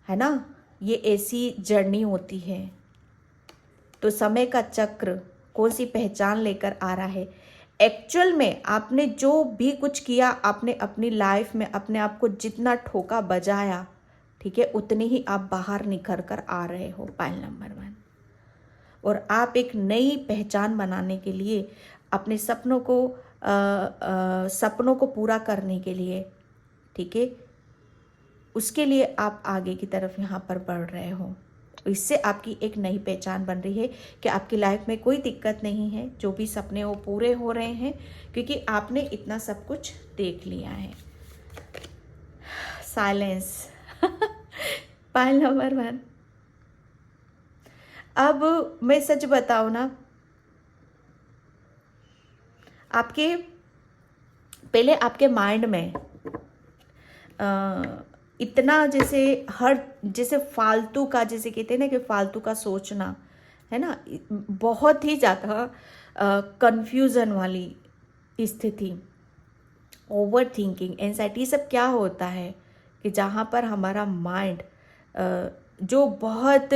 है ना। ये ऐसी जर्नी होती है। तो समय का चक्र कौन सी पहचान लेकर आ रहा है, एक्चुअल में आपने जो भी कुछ किया, आपने अपनी लाइफ में अपने आप को जितना ठोका बजाया, ठीक है, उतने ही आप बाहर निखर कर आ रहे हो। Pile number 1। और आप एक नई पहचान बनाने के लिए, अपने सपनों को पूरा करने के लिए, ठीक है, उसके लिए आप आगे की तरफ यहाँ पर बढ़ रहे हो। इससे आपकी एक नई पहचान बन रही है कि आपकी लाइफ में कोई दिक्कत नहीं है, जो भी सपने वो पूरे हो रहे हैं, क्योंकि आपने इतना सब कुछ देख लिया है। साइलेंस। Pile number 1। अब मैं सच बताऊं ना, आपके पहले आपके माइंड में इतना जैसे फालतू का, जैसे कहते हैं ना कि फालतू का सोचना है ना, बहुत ही ज़्यादा कंफ्यूजन वाली स्थिति, ओवर थिंकिंग, एंजाइटी, सब क्या होता है कि जहाँ पर हमारा माइंड जो बहुत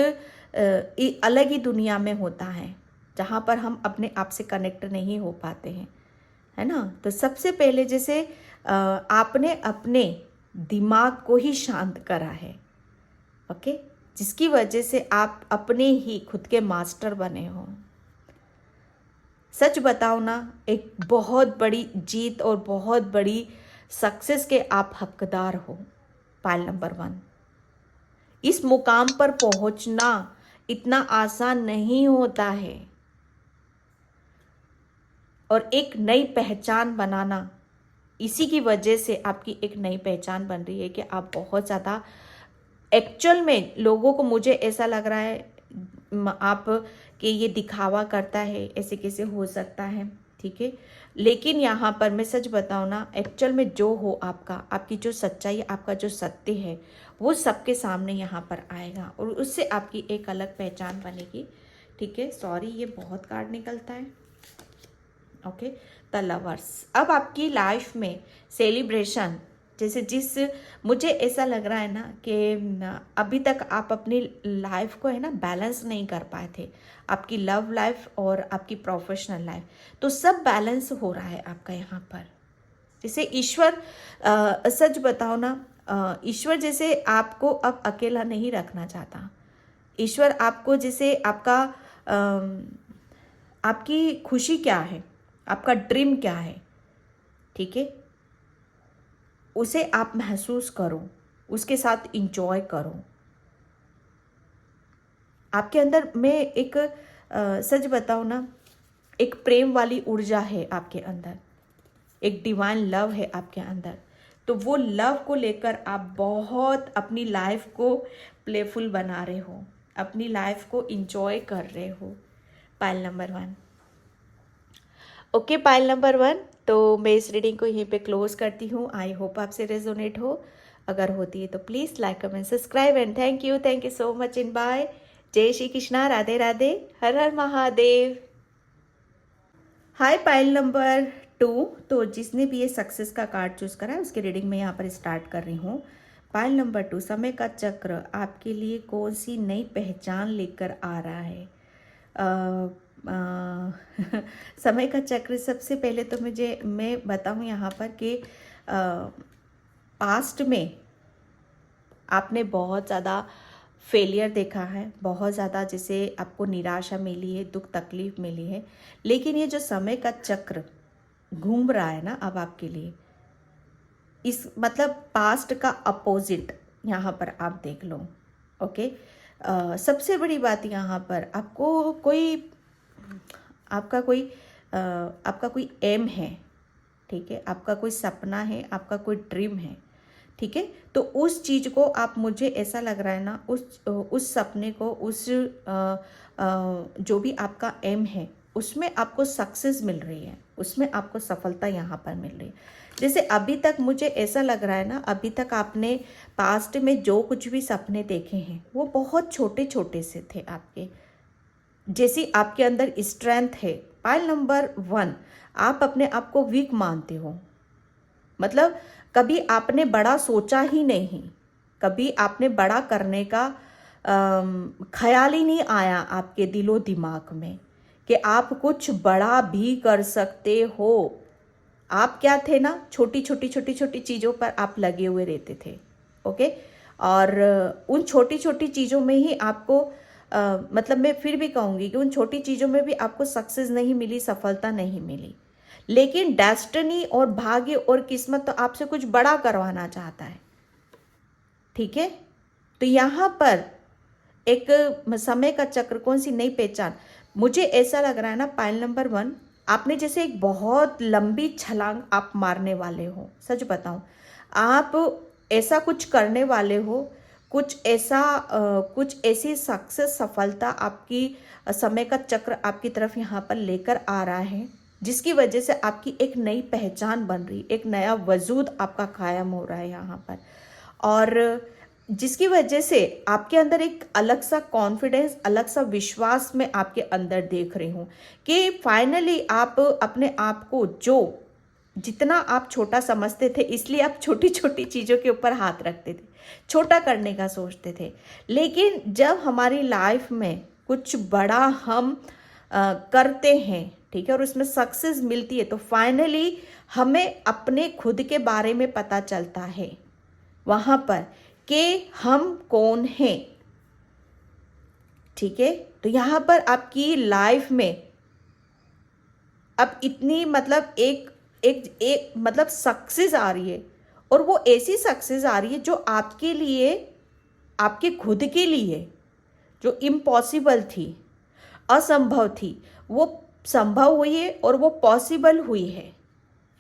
अलग ही दुनिया में होता है, जहाँ पर हम अपने आप से कनेक्ट नहीं हो पाते हैं, है ना। तो सबसे पहले जैसे आपने अपने दिमाग को ही शांत करा है, ओके, जिसकी वजह से आप अपने ही खुद के मास्टर बने हो। सच बताओ ना, एक बहुत बड़ी जीत और बहुत बड़ी सक्सेस के आप हकदार हो। Pile number 1। इस मुकाम पर पहुंचना इतना आसान नहीं होता है, और एक नई पहचान बनाना, इसी की वजह से आपकी एक नई पहचान बन रही है कि आप बहुत ज़्यादा, एक्चुअल में लोगों को, मुझे ऐसा लग रहा है आप कि ये दिखावा करता है, ऐसे कैसे हो सकता है, ठीक है, लेकिन यहाँ पर मैं सच बताऊँ ना, एक्चुअल में जो हो आपका, आपकी जो सच्चाई, आपका जो सत्य है, वो सबके सामने यहाँ पर आएगा, और उससे आपकी एक अलग पहचान बनेगी, ठीक है। सॉरी, ये बहुत कार्ड निकलता है, ओके। The lovers. अब आपकी लाइफ में सेलिब्रेशन, जैसे मुझे ऐसा लग रहा है ना कि अभी तक आप अपनी लाइफ को है ना बैलेंस नहीं कर पाए थे, आपकी लव लाइफ और आपकी प्रोफेशनल लाइफ, तो सब बैलेंस हो रहा है आपका यहाँ पर। जैसे ईश्वर, सच बताओ ना, ईश्वर जैसे आपको अब अकेला नहीं रखना चाहता। ईश्वर आपको जैसे आपकी खुशी क्या है, आपका ड्रीम क्या है, ठीक है, उसे आप महसूस करो, उसके साथ इंजॉय करो। आपके अंदर में एक सच बताऊं ना, एक प्रेम वाली ऊर्जा है आपके अंदर, एक डिवाइन लव है आपके अंदर। तो वो लव को लेकर आप बहुत अपनी लाइफ को प्लेफुल बना रहे हो, अपनी लाइफ को इंजॉय कर रहे हो। Pile number 1। Okay, pile number 1। तो मैं इस रीडिंग को यहीं पे क्लोज करती हूँ। आई होप आपसे रेजोनेट हो। अगर होती है तो please like, comment, subscribe, and thank you so much in by. जय श्री कृष्णा, राधे राधे, हर हर महादेव। हाय पाइल नंबर 2। तो जिसने भी ये सक्सेस का कार्ड चूज करा है, उसकी रीडिंग में यहाँ पर स्टार्ट कर रही हूँ। पाइल नंबर 2, समय का चक्र आपके लिए कौन सी नई पहचान लेकर आ रहा है। समय का चक्र, सबसे पहले तो मैं बताऊं यहाँ पर कि पास्ट में आपने बहुत ज़्यादा फेलियर देखा है, बहुत ज़्यादा जैसे आपको निराशा मिली है, दुख तकलीफ मिली है, लेकिन ये जो समय का चक्र घूम रहा है ना अब आपके लिए, इस मतलब पास्ट का अपोजिट यहाँ पर आप देख लो, ओके। सबसे बड़ी बात यहाँ पर, आपका कोई एम है, ठीक है, आपका कोई सपना है, आपका कोई ड्रीम है, ठीक है। तो उस चीज़ को आप, मुझे ऐसा लग रहा है ना, उस सपने को, जो भी आपका एम है, उसमें आपको सक्सेस मिल रही है, उसमें आपको सफलता यहाँ पर मिल रही है। जैसे अभी तक मुझे ऐसा लग रहा है ना, अभी तक आपने पास्ट में जो कुछ भी सपने देखे हैं, वो बहुत छोटे छोटे से थे आपके। जैसी आपके अंदर स्ट्रेंथ है, पाइल नंबर 1, आप अपने आप को वीक मानते हो, मतलब कभी आपने बड़ा सोचा ही नहीं, कभी आपने बड़ा करने का ख्याल ही नहीं आया आपके दिलो दिमाग में कि आप कुछ बड़ा भी कर सकते हो। आप क्या थे ना, छोटी छोटी छोटी छोटी चीज़ों पर आप लगे हुए रहते थे। ओके, और उन छोटी छोटी चीज़ों में ही आपको मतलब मैं फिर भी कहूँगी कि उन छोटी चीज़ों में भी आपको सक्सेस नहीं मिली, सफलता नहीं मिली, लेकिन डेस्टिनी और भाग्य और किस्मत तो आपसे कुछ बड़ा करवाना चाहता है। ठीक है, तो यहाँ पर एक समय का चक्र, कौन सी नई पहचान, मुझे ऐसा लग रहा है ना पाइल नंबर 1, आपने जैसे एक बहुत लंबी छलांग आप मारने वाले हो। सच बताऊं, आप ऐसा कुछ करने वाले हो, कुछ ऐसी सक्सेस, सफलता आपकी समय का चक्र आपकी तरफ यहाँ पर लेकर आ रहा है, जिसकी वजह से आपकी एक नई पहचान बन रही, एक नया वजूद आपका कायम हो रहा है यहाँ पर, और जिसकी वजह से आपके अंदर एक अलग सा कॉन्फिडेंस, अलग सा विश्वास मैं आपके अंदर देख रही हूँ कि फाइनली आप अपने आप को, जो जितना आप छोटा समझते थे, इसलिए आप छोटी छोटी चीज़ों के ऊपर हाथ रखते थे, छोटा करने का सोचते थे, लेकिन जब हमारी लाइफ में कुछ बड़ा हम करते हैं, ठीक है, और उसमें सक्सेस मिलती है, तो फाइनली हमें अपने खुद के बारे में पता चलता है वहाँ पर कि हम कौन हैं। ठीक है, तो यहाँ पर आपकी लाइफ में अब इतनी मतलब एक मतलब सक्सेस आ रही है, और वो ऐसी सक्सेस आ रही है जो आपके लिए, आपके खुद के लिए, जो इम्पॉसिबल थी, असंभव थी, वो संभव हुई है और वो पॉसिबल हुई है।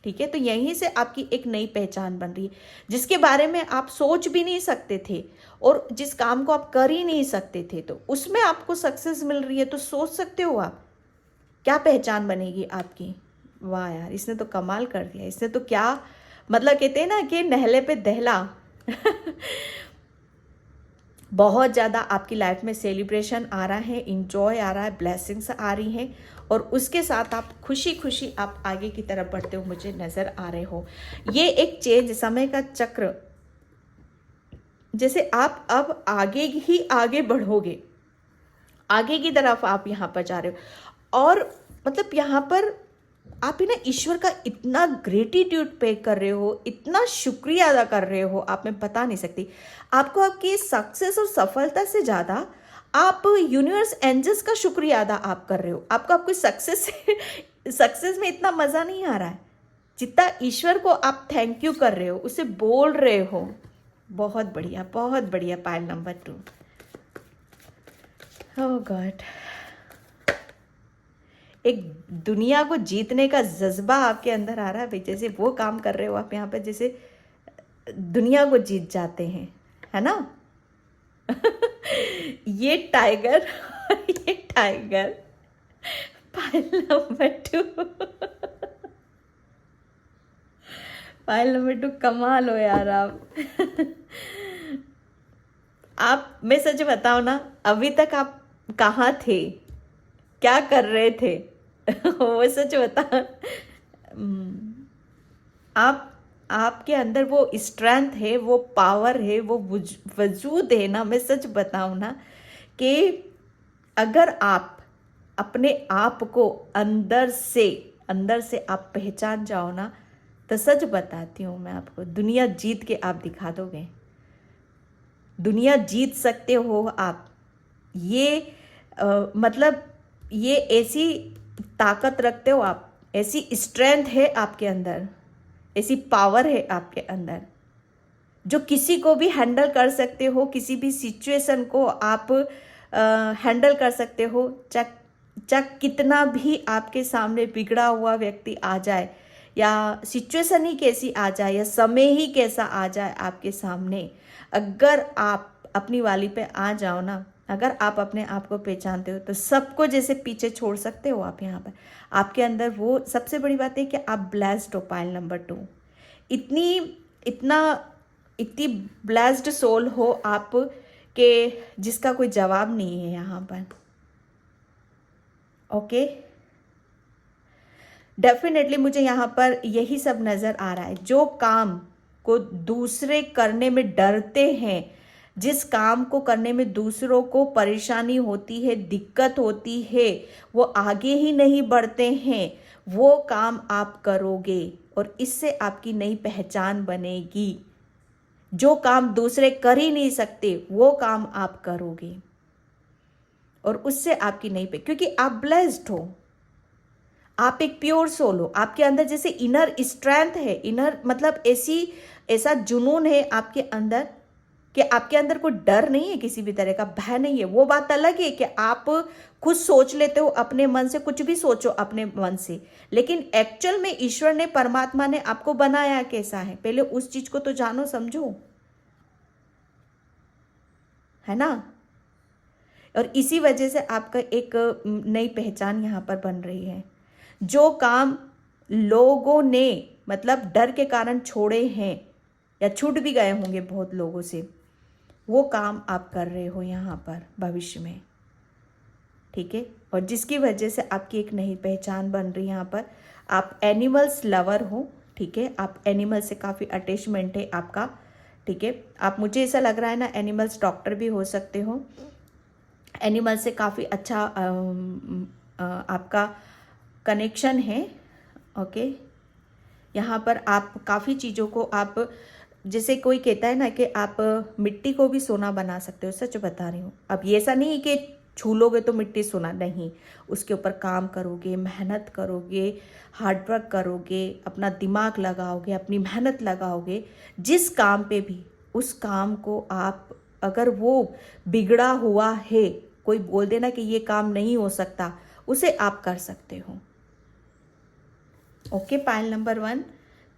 ठीक है, तो यहीं से आपकी एक नई पहचान बन रही है, जिसके बारे में आप सोच भी नहीं सकते थे, और जिस काम को आप कर ही नहीं सकते थे, तो उसमें आपको सक्सेस मिल रही है। तो सोच सकते हो आप क्या पहचान बनेगी आपकी। वाह यार, इसने तो कमाल कर दिया, इसने तो क्या मतलब, कहते हैं ना कि नहले पे दहला बहुत ज़्यादा आपकी लाइफ में सेलिब्रेशन आ रहा है, इंजॉय आ रहा है, ब्लेसिंग्स आ रही हैं, और उसके साथ आप खुशी खुशी आप आगे की तरफ बढ़ते हो मुझे नज़र आ रहे हो। ये एक चेंज, समय का चक्र, जैसे आप अब आगे ही आगे बढ़ोगे, आगे की तरफ आप यहाँ पर जा रहे हो, और मतलब यहाँ पर आप ही ना ईश्वर का इतना ग्रेटिट्यूड पे कर रहे हो, इतना शुक्रिया अदा कर रहे हो, आप मैं बता नहीं सकती आपको। आपकी सक्सेस और सफलता से ज़्यादा आप यूनिवर्स, एंजल्स का शुक्रिया अदा आप कर रहे हो। आपको आपकी सक्सेस में इतना मज़ा नहीं आ रहा है जितना ईश्वर को आप थैंक यू कर रहे हो, उसे बोल रहे हो। बहुत बढ़िया, बहुत बढ़िया। पाइल नंबर 2, ओह गॉड, एक दुनिया को जीतने का जज्बा आपके अंदर आ रहा है भाई, जैसे वो काम कर रहे हो आप यहाँ पे, जैसे दुनिया को जीत जाते हैं, है ना ये टाइगर ये tiger, pile number 2 pile number 2, कमाल हो यार आप मैं सच बताऊं ना, अभी तक आप कहाँ थे, क्या कर रहे थे वो सच बता। आप, आपके अंदर वो स्ट्रेंथ है, वो पावर है, वो वजूद है ना, मैं सच बताऊं ना कि अगर आप अपने आप को अंदर से आप पहचान जाओ ना, तो सच बताती हूँ मैं आपको, दुनिया जीत के आप दिखा दोगे। दुनिया जीत सकते हो आप। ये मतलब ये ऐसी ताकत रखते हो आप, ऐसी स्ट्रेंथ है आपके अंदर, ऐसी पावर है आपके अंदर, जो किसी को भी हैंडल कर सकते हो, किसी भी सिचुएशन को आप हैंडल कर सकते हो। चाहे कितना भी आपके सामने बिगड़ा हुआ व्यक्ति आ जाए, या सिचुएशन ही कैसी आ जाए, या समय ही कैसा आ जाए आपके सामने, अगर आप अपनी वाली पे आ जाओ ना, अगर आप अपने आप को पहचानते हो, तो सबको जैसे पीछे छोड़ सकते हो आप यहाँ पर। आपके अंदर वो सबसे बड़ी बात है कि आप ब्लेस्ड हो। पाइल नंबर 2, इतनी ब्लेस्ड सोल हो आप के जिसका कोई जवाब नहीं है यहाँ पर। ओके, डेफिनेटली मुझे यहाँ पर यही सब नज़र आ रहा है। जो काम को दूसरे करने में डरते हैं, जिस काम को करने में दूसरों को परेशानी होती है, दिक्कत होती है, वो आगे ही नहीं बढ़ते हैं, वो काम आप करोगे और इससे आपकी नई पहचान बनेगी। जो काम दूसरे कर ही नहीं सकते वो काम आप करोगे और उससे आपकी नई क्योंकि आप ब्लेस्ड हो, आप एक प्योर सोल हो, आपके अंदर जैसे इनर स्ट्रेंथ है, इनर मतलब ऐसा जुनून है आपके अंदर कि आपके अंदर कोई डर नहीं है, किसी भी तरह का भय नहीं है। वो बात अलग है कि आप खुद सोच लेते हो अपने मन से, कुछ भी सोचो अपने मन से, लेकिन एक्चुअल में ईश्वर ने, परमात्मा ने आपको बनाया कैसा है, पहले उस चीज को तो जानो समझो, है ना। और इसी वजह से आपका एक नई पहचान यहां पर बन रही है। जो काम लोगों ने मतलब डर के कारण छोड़े हैं या छूट भी गए होंगे बहुत लोगों से, वो काम आप कर रहे हो यहाँ पर भविष्य में, ठीक है। और जिसकी वजह से आपकी एक नई पहचान बन रही है यहाँ पर। आप एनिमल्स लवर हो, ठीक है, आप एनिमल से काफ़ी अटैचमेंट है आपका, ठीक है। आप, मुझे ऐसा लग रहा है ना, एनिमल्स डॉक्टर भी हो सकते हो, एनिमल से काफ़ी अच्छा आपका कनेक्शन है, ओके। यहाँ पर आप काफ़ी चीज़ों को आप, जैसे कोई कहता है ना कि आप मिट्टी को भी सोना बना सकते हो, सच बता रही हूँ। अब ये ऐसा नहीं कि छू लोगे तो मिट्टी सोना, नहीं, उसके ऊपर काम करोगे, मेहनत करोगे, हार्डवर्क करोगे, अपना दिमाग लगाओगे, अपनी मेहनत लगाओगे जिस काम पे भी, उस काम को आप, अगर वो बिगड़ा हुआ है, कोई बोल देना कि ये काम नहीं हो सकता, उसे आप कर सकते हो, ओके। पायल नंबर 1,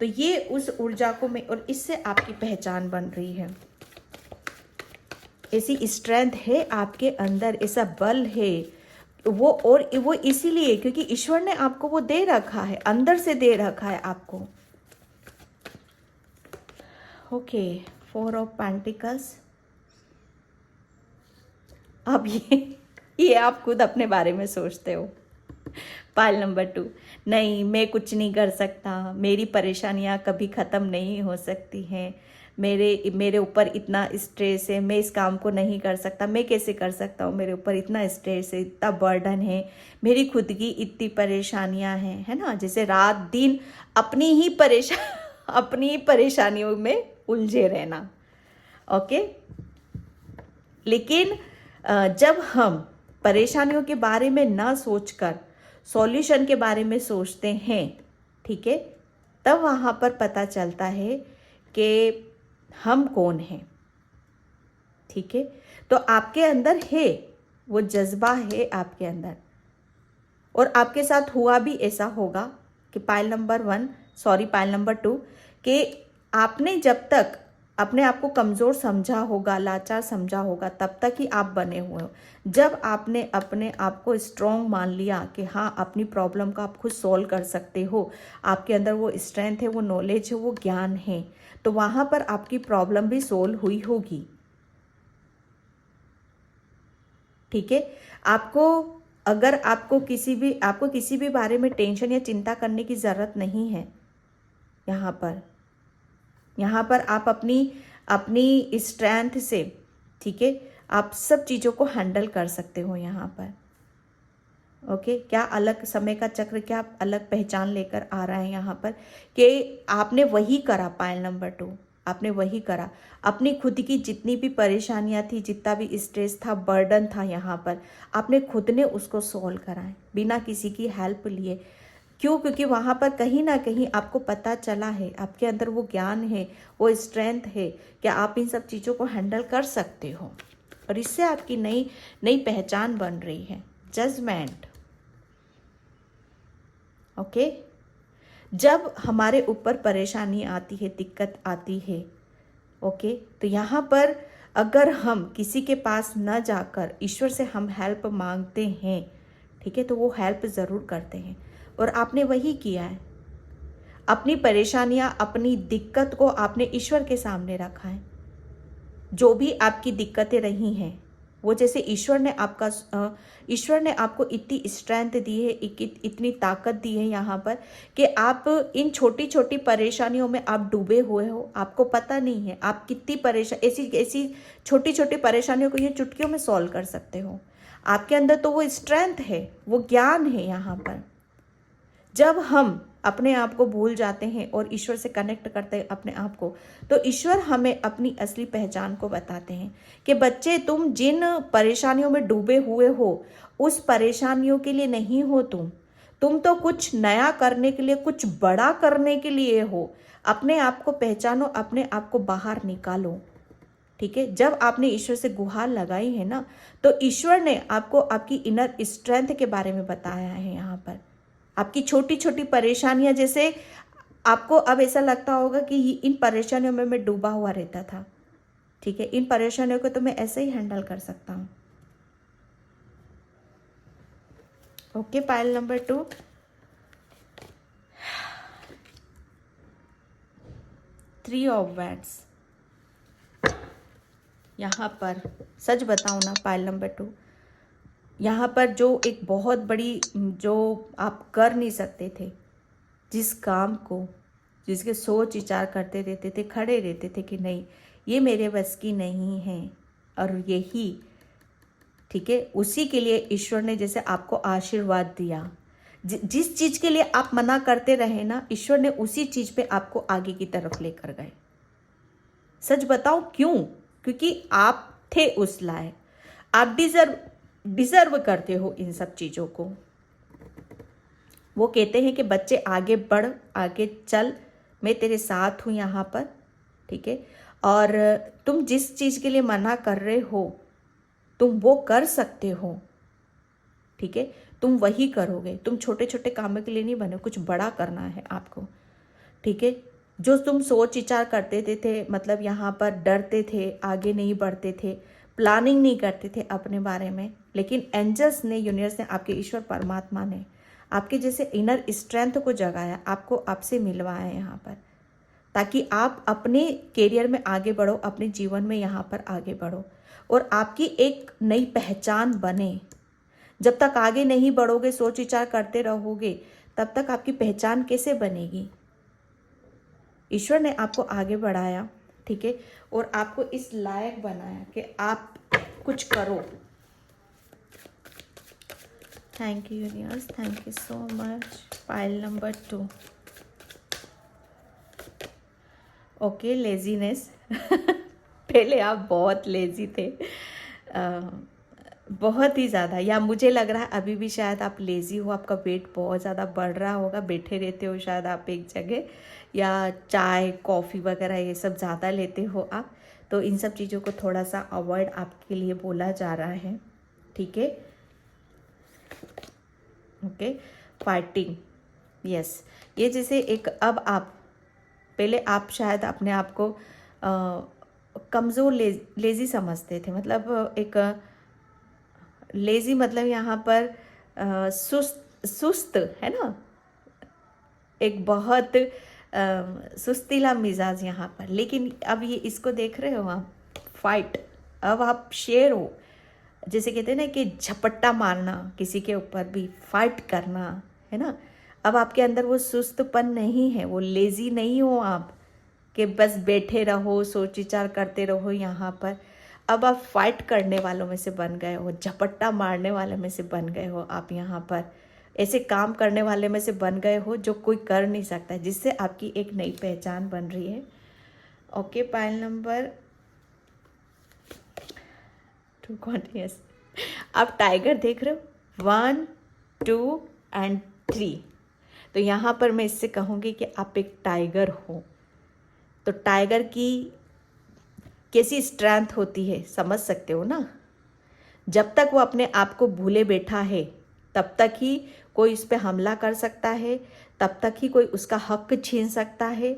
तो ये उस ऊर्जा को मैं, और इससे आपकी पहचान बन रही है, ऐसी स्ट्रेंथ है आपके अंदर, ऐसा बल है वो, और वो इसीलिए क्योंकि ईश्वर ने आपको वो दे रखा है, अंदर से दे रखा है आपको, ओके। 4 of pentacles. अब ये आप खुद अपने बारे में सोचते हो। पायल नंबर 2, नहीं मैं कुछ नहीं कर सकता, मेरी परेशानियां कभी ख़त्म नहीं हो सकती हैं, मेरे ऊपर इतना स्ट्रेस है, मैं इस काम को नहीं कर सकता, मैं कैसे कर सकता हूँ, मेरे ऊपर इतना स्ट्रेस है, इतना बर्डन है, मेरी खुद की इतनी परेशानियां हैं, है ना। जैसे रात दिन अपनी ही परेशानियों में उलझे रहना, ओके। लेकिन जब हम परेशानियों के बारे में ना सोचकर सॉल्यूशन के बारे में सोचते हैं, ठीक है, तब वहाँ पर पता चलता है कि हम कौन हैं, ठीक है। तो आपके अंदर है वो जज्बा है आपके अंदर, और आपके साथ हुआ भी ऐसा होगा कि पायल नंबर 2 कि आपने जब तक अपने आप को कमज़ोर समझा होगा, लाचार समझा होगा, तब तक ही आप बने हुए हो। जब आपने अपने आप को स्ट्रॉन्ग मान लिया कि हाँ, अपनी प्रॉब्लम को आप खुद सॉल्व कर सकते हो, आपके अंदर वो स्ट्रेंथ है, वो नॉलेज है, वो ज्ञान है, तो वहाँ पर आपकी प्रॉब्लम भी सॉल्व हुई होगी, ठीक है। आपको किसी भी बारे में टेंशन या चिंता करने की ज़रूरत नहीं है। यहाँ पर आप अपनी स्ट्रेंथ से, ठीक है, आप सब चीज़ों को हैंडल कर सकते हो यहाँ पर, ओके। क्या अलग समय का चक्र, क्या अलग पहचान लेकर आ रहा है यहाँ पर कि आपने वही करा, पायल नंबर 2, आपने वही करा, अपनी खुद की जितनी भी परेशानियाँ थी, जितना भी स्ट्रेस था, बर्डन था, यहाँ पर आपने खुद ने उसको सॉल्व करा है बिना किसी की हेल्प लिए। क्यों? क्योंकि वहाँ पर कहीं ना कहीं आपको पता चला है, आपके अंदर वो ज्ञान है, वो स्ट्रेंथ है कि आप इन सब चीज़ों को हैंडल कर सकते हो, और इससे आपकी नई पहचान बन रही है। Judgment, okay. जब हमारे ऊपर परेशानी आती है, दिक्कत आती है, ओके, तो यहाँ पर अगर हम किसी के पास न जाकर ईश्वर से हम हेल्प मांगते हैं, ठीक है, तो वो हेल्प ज़रूर करते हैं, और आपने वही किया है। अपनी परेशानियां, अपनी दिक्कत को आपने ईश्वर के सामने रखा है। जो भी आपकी दिक्कतें रही हैं वो जैसे ईश्वर ने आपको इतनी स्ट्रेंथ दी है, इतनी ताकत दी है यहाँ पर कि आप इन छोटी छोटी परेशानियों में आप डूबे हुए हो, आपको पता नहीं है आप कितनी ऐसी छोटी छोटी परेशानियों को ये चुटकियों में सॉल्व कर सकते हो। आपके अंदर तो वो स्ट्रेंथ है, वो ज्ञान है यहाँ पर। जब हम अपने आप को भूल जाते हैं और ईश्वर से कनेक्ट करते हैं अपने आप को, तो ईश्वर हमें अपनी असली पहचान को बताते हैं कि बच्चे, तुम जिन परेशानियों में डूबे हुए हो उस परेशानियों के लिए नहीं हो तुम तो कुछ नया करने के लिए, कुछ बड़ा करने के लिए हो। अपने आप को पहचानो, अपने आप को बाहर निकालो। ठीक है, जब आपने ईश्वर से गुहार लगाई है ना, तो ईश्वर ने आपको आपकी इनर स्ट्रेंथ के बारे में बताया है। यहाँ पर आपकी छोटी छोटी परेशानियां, जैसे आपको अब ऐसा लगता होगा कि इन परेशानियों में मैं डूबा हुआ रहता था। ठीक है, इन परेशानियों को तो मैं ऐसे ही हैंडल कर सकता हूँ। Okay, pile number 2। Three of wands. यहाँ पर सच बताऊँ ना, पाइल नंबर 2, यहाँ पर जो एक बहुत बड़ी, जो आप कर नहीं सकते थे, जिस काम को, जिसके सोच विचार करते रहते थे, खड़े रहते थे कि नहीं ये मेरे बस की नहीं है, और यही, ठीक है, उसी के लिए ईश्वर ने जैसे आपको आशीर्वाद दिया। जिस चीज़ के लिए आप मना करते रहे ना, ईश्वर ने उसी चीज़ पे आपको आगे की तरफ लेकर गए। सच बताओ क्यों? क्योंकि आप थे उस लायक, आप डिजर्व करते हो इन सब चीज़ों को। वो कहते हैं कि बच्चे आगे बढ़, आगे चल, मैं तेरे साथ हूँ यहाँ पर। ठीक है, और तुम जिस चीज़ के लिए मना कर रहे हो तुम वो कर सकते हो। ठीक है, तुम वही करोगे। तुम छोटे छोटे कामों के लिए नहीं बने, कुछ बड़ा करना है आपको। ठीक है, जो तुम सोच विचार करते थे, मतलब यहाँ पर डरते थे, आगे नहीं बढ़ते थे, प्लानिंग नहीं करते थे अपने बारे में, लेकिन एंजल्स ने, यूनिवर्स ने, आपके ईश्वर परमात्मा ने आपके जैसे इनर स्ट्रेंथ को जगाया, आपको आपसे मिलवाया यहाँ पर, ताकि आप अपने कैरियर में आगे बढ़ो, अपने जीवन में यहाँ पर आगे बढ़ो और आपकी एक नई पहचान बने। जब तक आगे नहीं बढ़ोगे, सोच विचार करते रहोगे, तब तक आपकी पहचान कैसे बनेगी? ईश्वर ने आपको आगे बढ़ाया, ठीक है, और आपको इस लायक बनाया कि आप कुछ करो। Thank you universe, thank you so much. Pile number 2। Okay, laziness. पहले आप बहुत लेजी थे, बहुत ही ज़्यादा, या मुझे लग रहा है अभी भी शायद आप लेज़ी हो, आपका वेट बहुत ज़्यादा बढ़ रहा होगा, बैठे रहते हो शायद आप एक जगह, या चाय कॉफ़ी वगैरह ये सब ज़्यादा लेते हो आप, तो इन सब चीज़ों को थोड़ा सा अवॉइड आपके लिए बोला जा रहा है। ठीक है, ओके, फाइटिंग, यस, ये जैसे एक, अब आप, पहले आप शायद अपने आप को कमज़ोर, लेज़ी समझते थे, मतलब एक लेज़ी मतलब यहाँ पर सुस्त है ना, एक बहुत सुस्तीला मिजाज यहाँ पर। लेकिन अब ये इसको देख रहे हो आप, फाइट, अब आप शेर हो, जैसे कहते हैं ना कि झपट्टा मारना किसी के ऊपर भी, फाइट करना, है ना। अब आपके अंदर वो सुस्तपन नहीं है, वो लेज़ी नहीं हो आप कि बस बैठे रहो, सोच विचार करते रहो यहाँ पर। अब आप फाइट करने वालों में से बन गए हो, झपट्टा मारने वाले में से बन गए हो आप यहाँ पर, ऐसे काम करने वाले में से बन गए हो जो कोई कर नहीं सकता, जिससे आपकी एक नई पहचान बन रही है। Okay, pile number 2 continuous. आप टाइगर देख रहे हो, 1 2 एंड 3। तो यहाँ पर मैं इससे कहूँगी कि आप एक टाइगर हो। तो टाइगर की कैसी स्ट्रेंथ होती है समझ सकते हो ना। जब तक वो अपने आप को भूले बैठा है तब तक ही कोई इस पर हमला कर सकता है, तब तक ही कोई उसका हक छीन सकता है।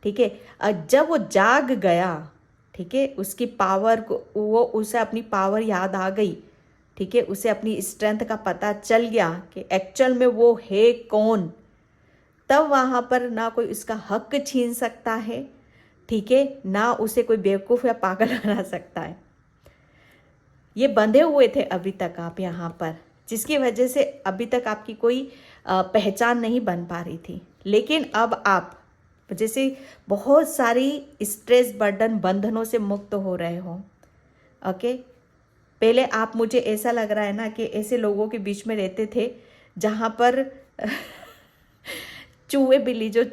ठीक है, और जब वो जाग गया, ठीक है, उसकी पावर को, वो उसे अपनी पावर याद आ गई, ठीक है, उसे अपनी स्ट्रेंथ का पता चल गया कि एक्चुअल में वो है कौन, तब वहाँ पर ना कोई उसका हक छीन सकता है, ठीक है, ना उसे कोई बेवकूफ़ या पागल बना सकता है। ये बंधे हुए थे अभी तक आप यहाँ पर, जिसकी वजह से अभी तक आपकी कोई पहचान नहीं बन पा रही थी। लेकिन अब आप जैसे बहुत सारी स्ट्रेस बर्डन बंधनों से मुक्त हो रहे हो। ओके, पहले आप, मुझे ऐसा लग रहा है ना कि ऐसे लोगों के बीच में रहते थे जहाँ पर चूहे बिल्ली जो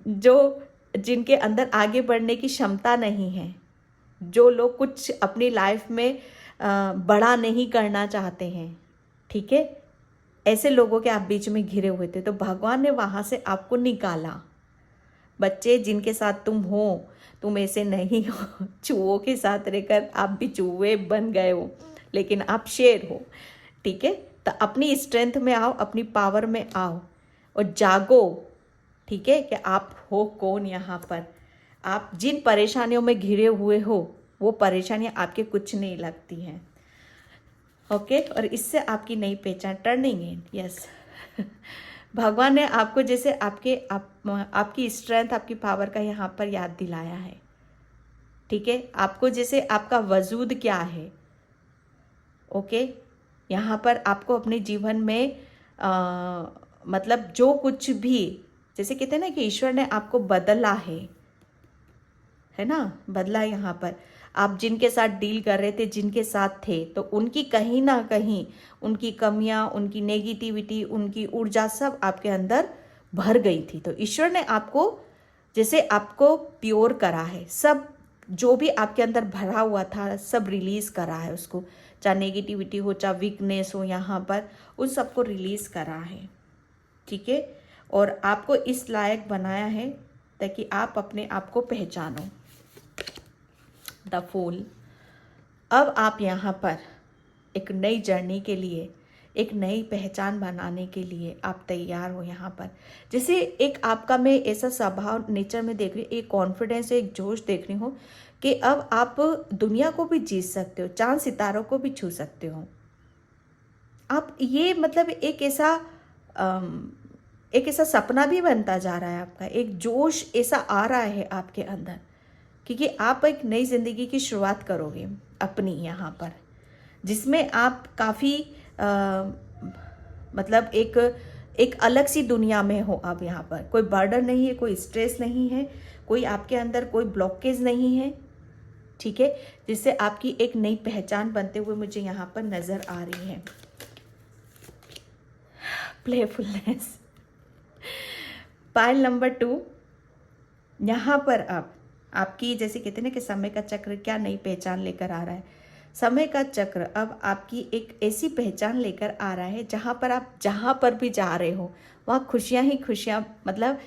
जो जिनके अंदर आगे बढ़ने की क्षमता नहीं है, जो लोग कुछ अपनी लाइफ में बड़ा नहीं करना चाहते हैं, ठीक है, ऐसे लोगों के आप बीच में घिरे हुए थे। तो भगवान ने वहाँ से आपको निकाला। बच्चे जिनके साथ तुम हो, तुम ऐसे नहीं हो, चूहों के साथ रहकर आप भी चूहे बन गए हो, लेकिन आप शेर हो, ठीक है। तो अपनी स्ट्रेंथ में आओ, अपनी पावर में आओ और जागो, ठीक है, कि आप हो कौन यहाँ पर। आप जिन परेशानियों में घिरे हुए हो वो परेशानियाँ आपके कुछ नहीं लगती हैं। ओके, और इससे आपकी नई पहचान टर्निंग इन, यस। भगवान ने आपको जैसे आपकी स्ट्रेंथ, आपकी पावर का यहाँ पर याद दिलाया है, ठीक है। आपको जैसे आपका वजूद क्या है, ओके, यहाँ पर आपको अपने जीवन में मतलब जो कुछ भी, जैसे कहते हैं ना कि ईश्वर ने आपको बदला है ना, बदला। यहाँ पर आप जिनके साथ डील कर रहे थे, जिनके साथ थे, तो उनकी कहीं ना कहीं उनकी कमियां, उनकी नेगेटिविटी, उनकी ऊर्जा सब आपके अंदर भर गई थी। तो ईश्वर ने आपको जैसे आपको प्योर करा है, सब जो भी आपके अंदर भरा हुआ था सब रिलीज करा है उसको, चाहे नेगेटिविटी हो, चाहे वीकनेस हो, यहाँ पर उन सबको रिलीज करा है, ठीक है। और आपको इस लायक बनाया है ताकि आप अपने आप को पहचानो। The fool. अब आप यहाँ पर एक नई जर्नी के लिए, एक नई पहचान बनाने के लिए आप तैयार हो। यहाँ पर जैसे एक आपका मैं ऐसा स्वभाव नेचर में देख रही हूँ, एक कॉन्फिडेंस, एक जोश देख रही हूँ कि अब आप दुनिया को भी जीत सकते हो, चांद सितारों को भी छू सकते हो आप। ये मतलब एक ऐसा सपना भी बनता जा रहा है आपका, एक जोश ऐसा आ रहा है आपके अंदर, क्योंकि आप एक नई ज़िंदगी की शुरुआत करोगे अपनी यहाँ पर, जिसमें आप काफ़ी मतलब एक अलग सी दुनिया में हो आप। यहाँ पर कोई बर्डन नहीं है, कोई स्ट्रेस नहीं है, कोई आपके अंदर कोई ब्लॉकेज नहीं है, ठीक है, जिससे आपकी एक नई पहचान बनते हुए मुझे यहाँ पर नज़र आ रही है। प्लेफुलनेस। पाइल नंबर 2, यहाँ पर आपकी जैसे कहते हैं ना कि समय का चक्र क्या नई पहचान लेकर आ रहा है। समय का चक्र अब आपकी एक ऐसी पहचान लेकर आ रहा है जहाँ पर आप जहाँ पर भी जा रहे हो वहाँ खुशियाँ ही खुशियाँ, मतलब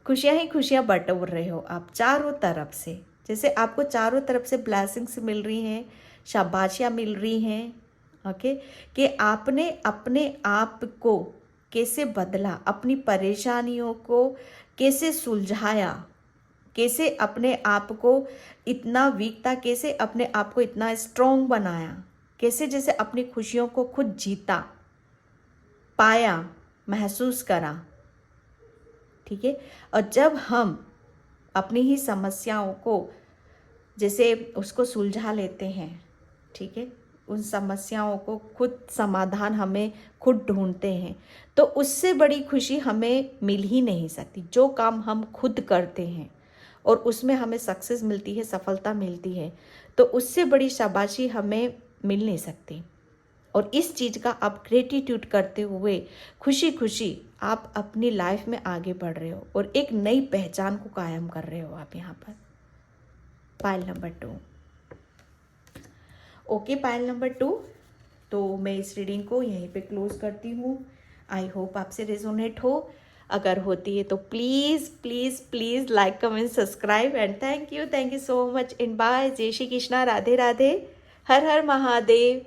खुशियाँ ही खुशियाँ बटोर रहे हो आप चारों तरफ से। जैसे आपको चारों तरफ से ब्लेसिंग्स मिल रही हैं, शाबाशियाँ मिल रही हैं, ओके, कि आपने अपने आप को कैसे बदला, अपनी परेशानियों को कैसे सुलझाया, कैसे अपने आप को इतना वीक था, कैसे अपने आप को इतना स्ट्रॉन्ग बनाया, कैसे जैसे अपनी खुशियों को खुद जीता, पाया, महसूस करा, ठीक है। और जब हम अपनी ही समस्याओं को जैसे उसको सुलझा लेते हैं, ठीक है, उन समस्याओं को खुद समाधान हमें खुद ढूंढते हैं, तो उससे बड़ी खुशी हमें मिल ही नहीं सकती। जो काम हम खुद करते हैं और उसमें हमें सक्सेस मिलती है, सफलता मिलती है, तो उससे बड़ी शाबाशी हमें मिल नहीं सकती। और इस चीज़ का आप ग्रेटिट्यूड करते हुए खुशी खुशी आप अपनी लाइफ में आगे बढ़ रहे हो और एक नई पहचान को कायम कर रहे हो आप यहाँ पर। Pile number 2, okay, pile number 2। तो मैं इस रीडिंग को यहीं पे क्लोज करती हूँ। आई होप आपसे रेजोनेट हो। अगर होती है तो please please please like, comment, subscribe and thank you so much in by. जय श्री कृष्णा, राधे राधे, हर हर महादेव।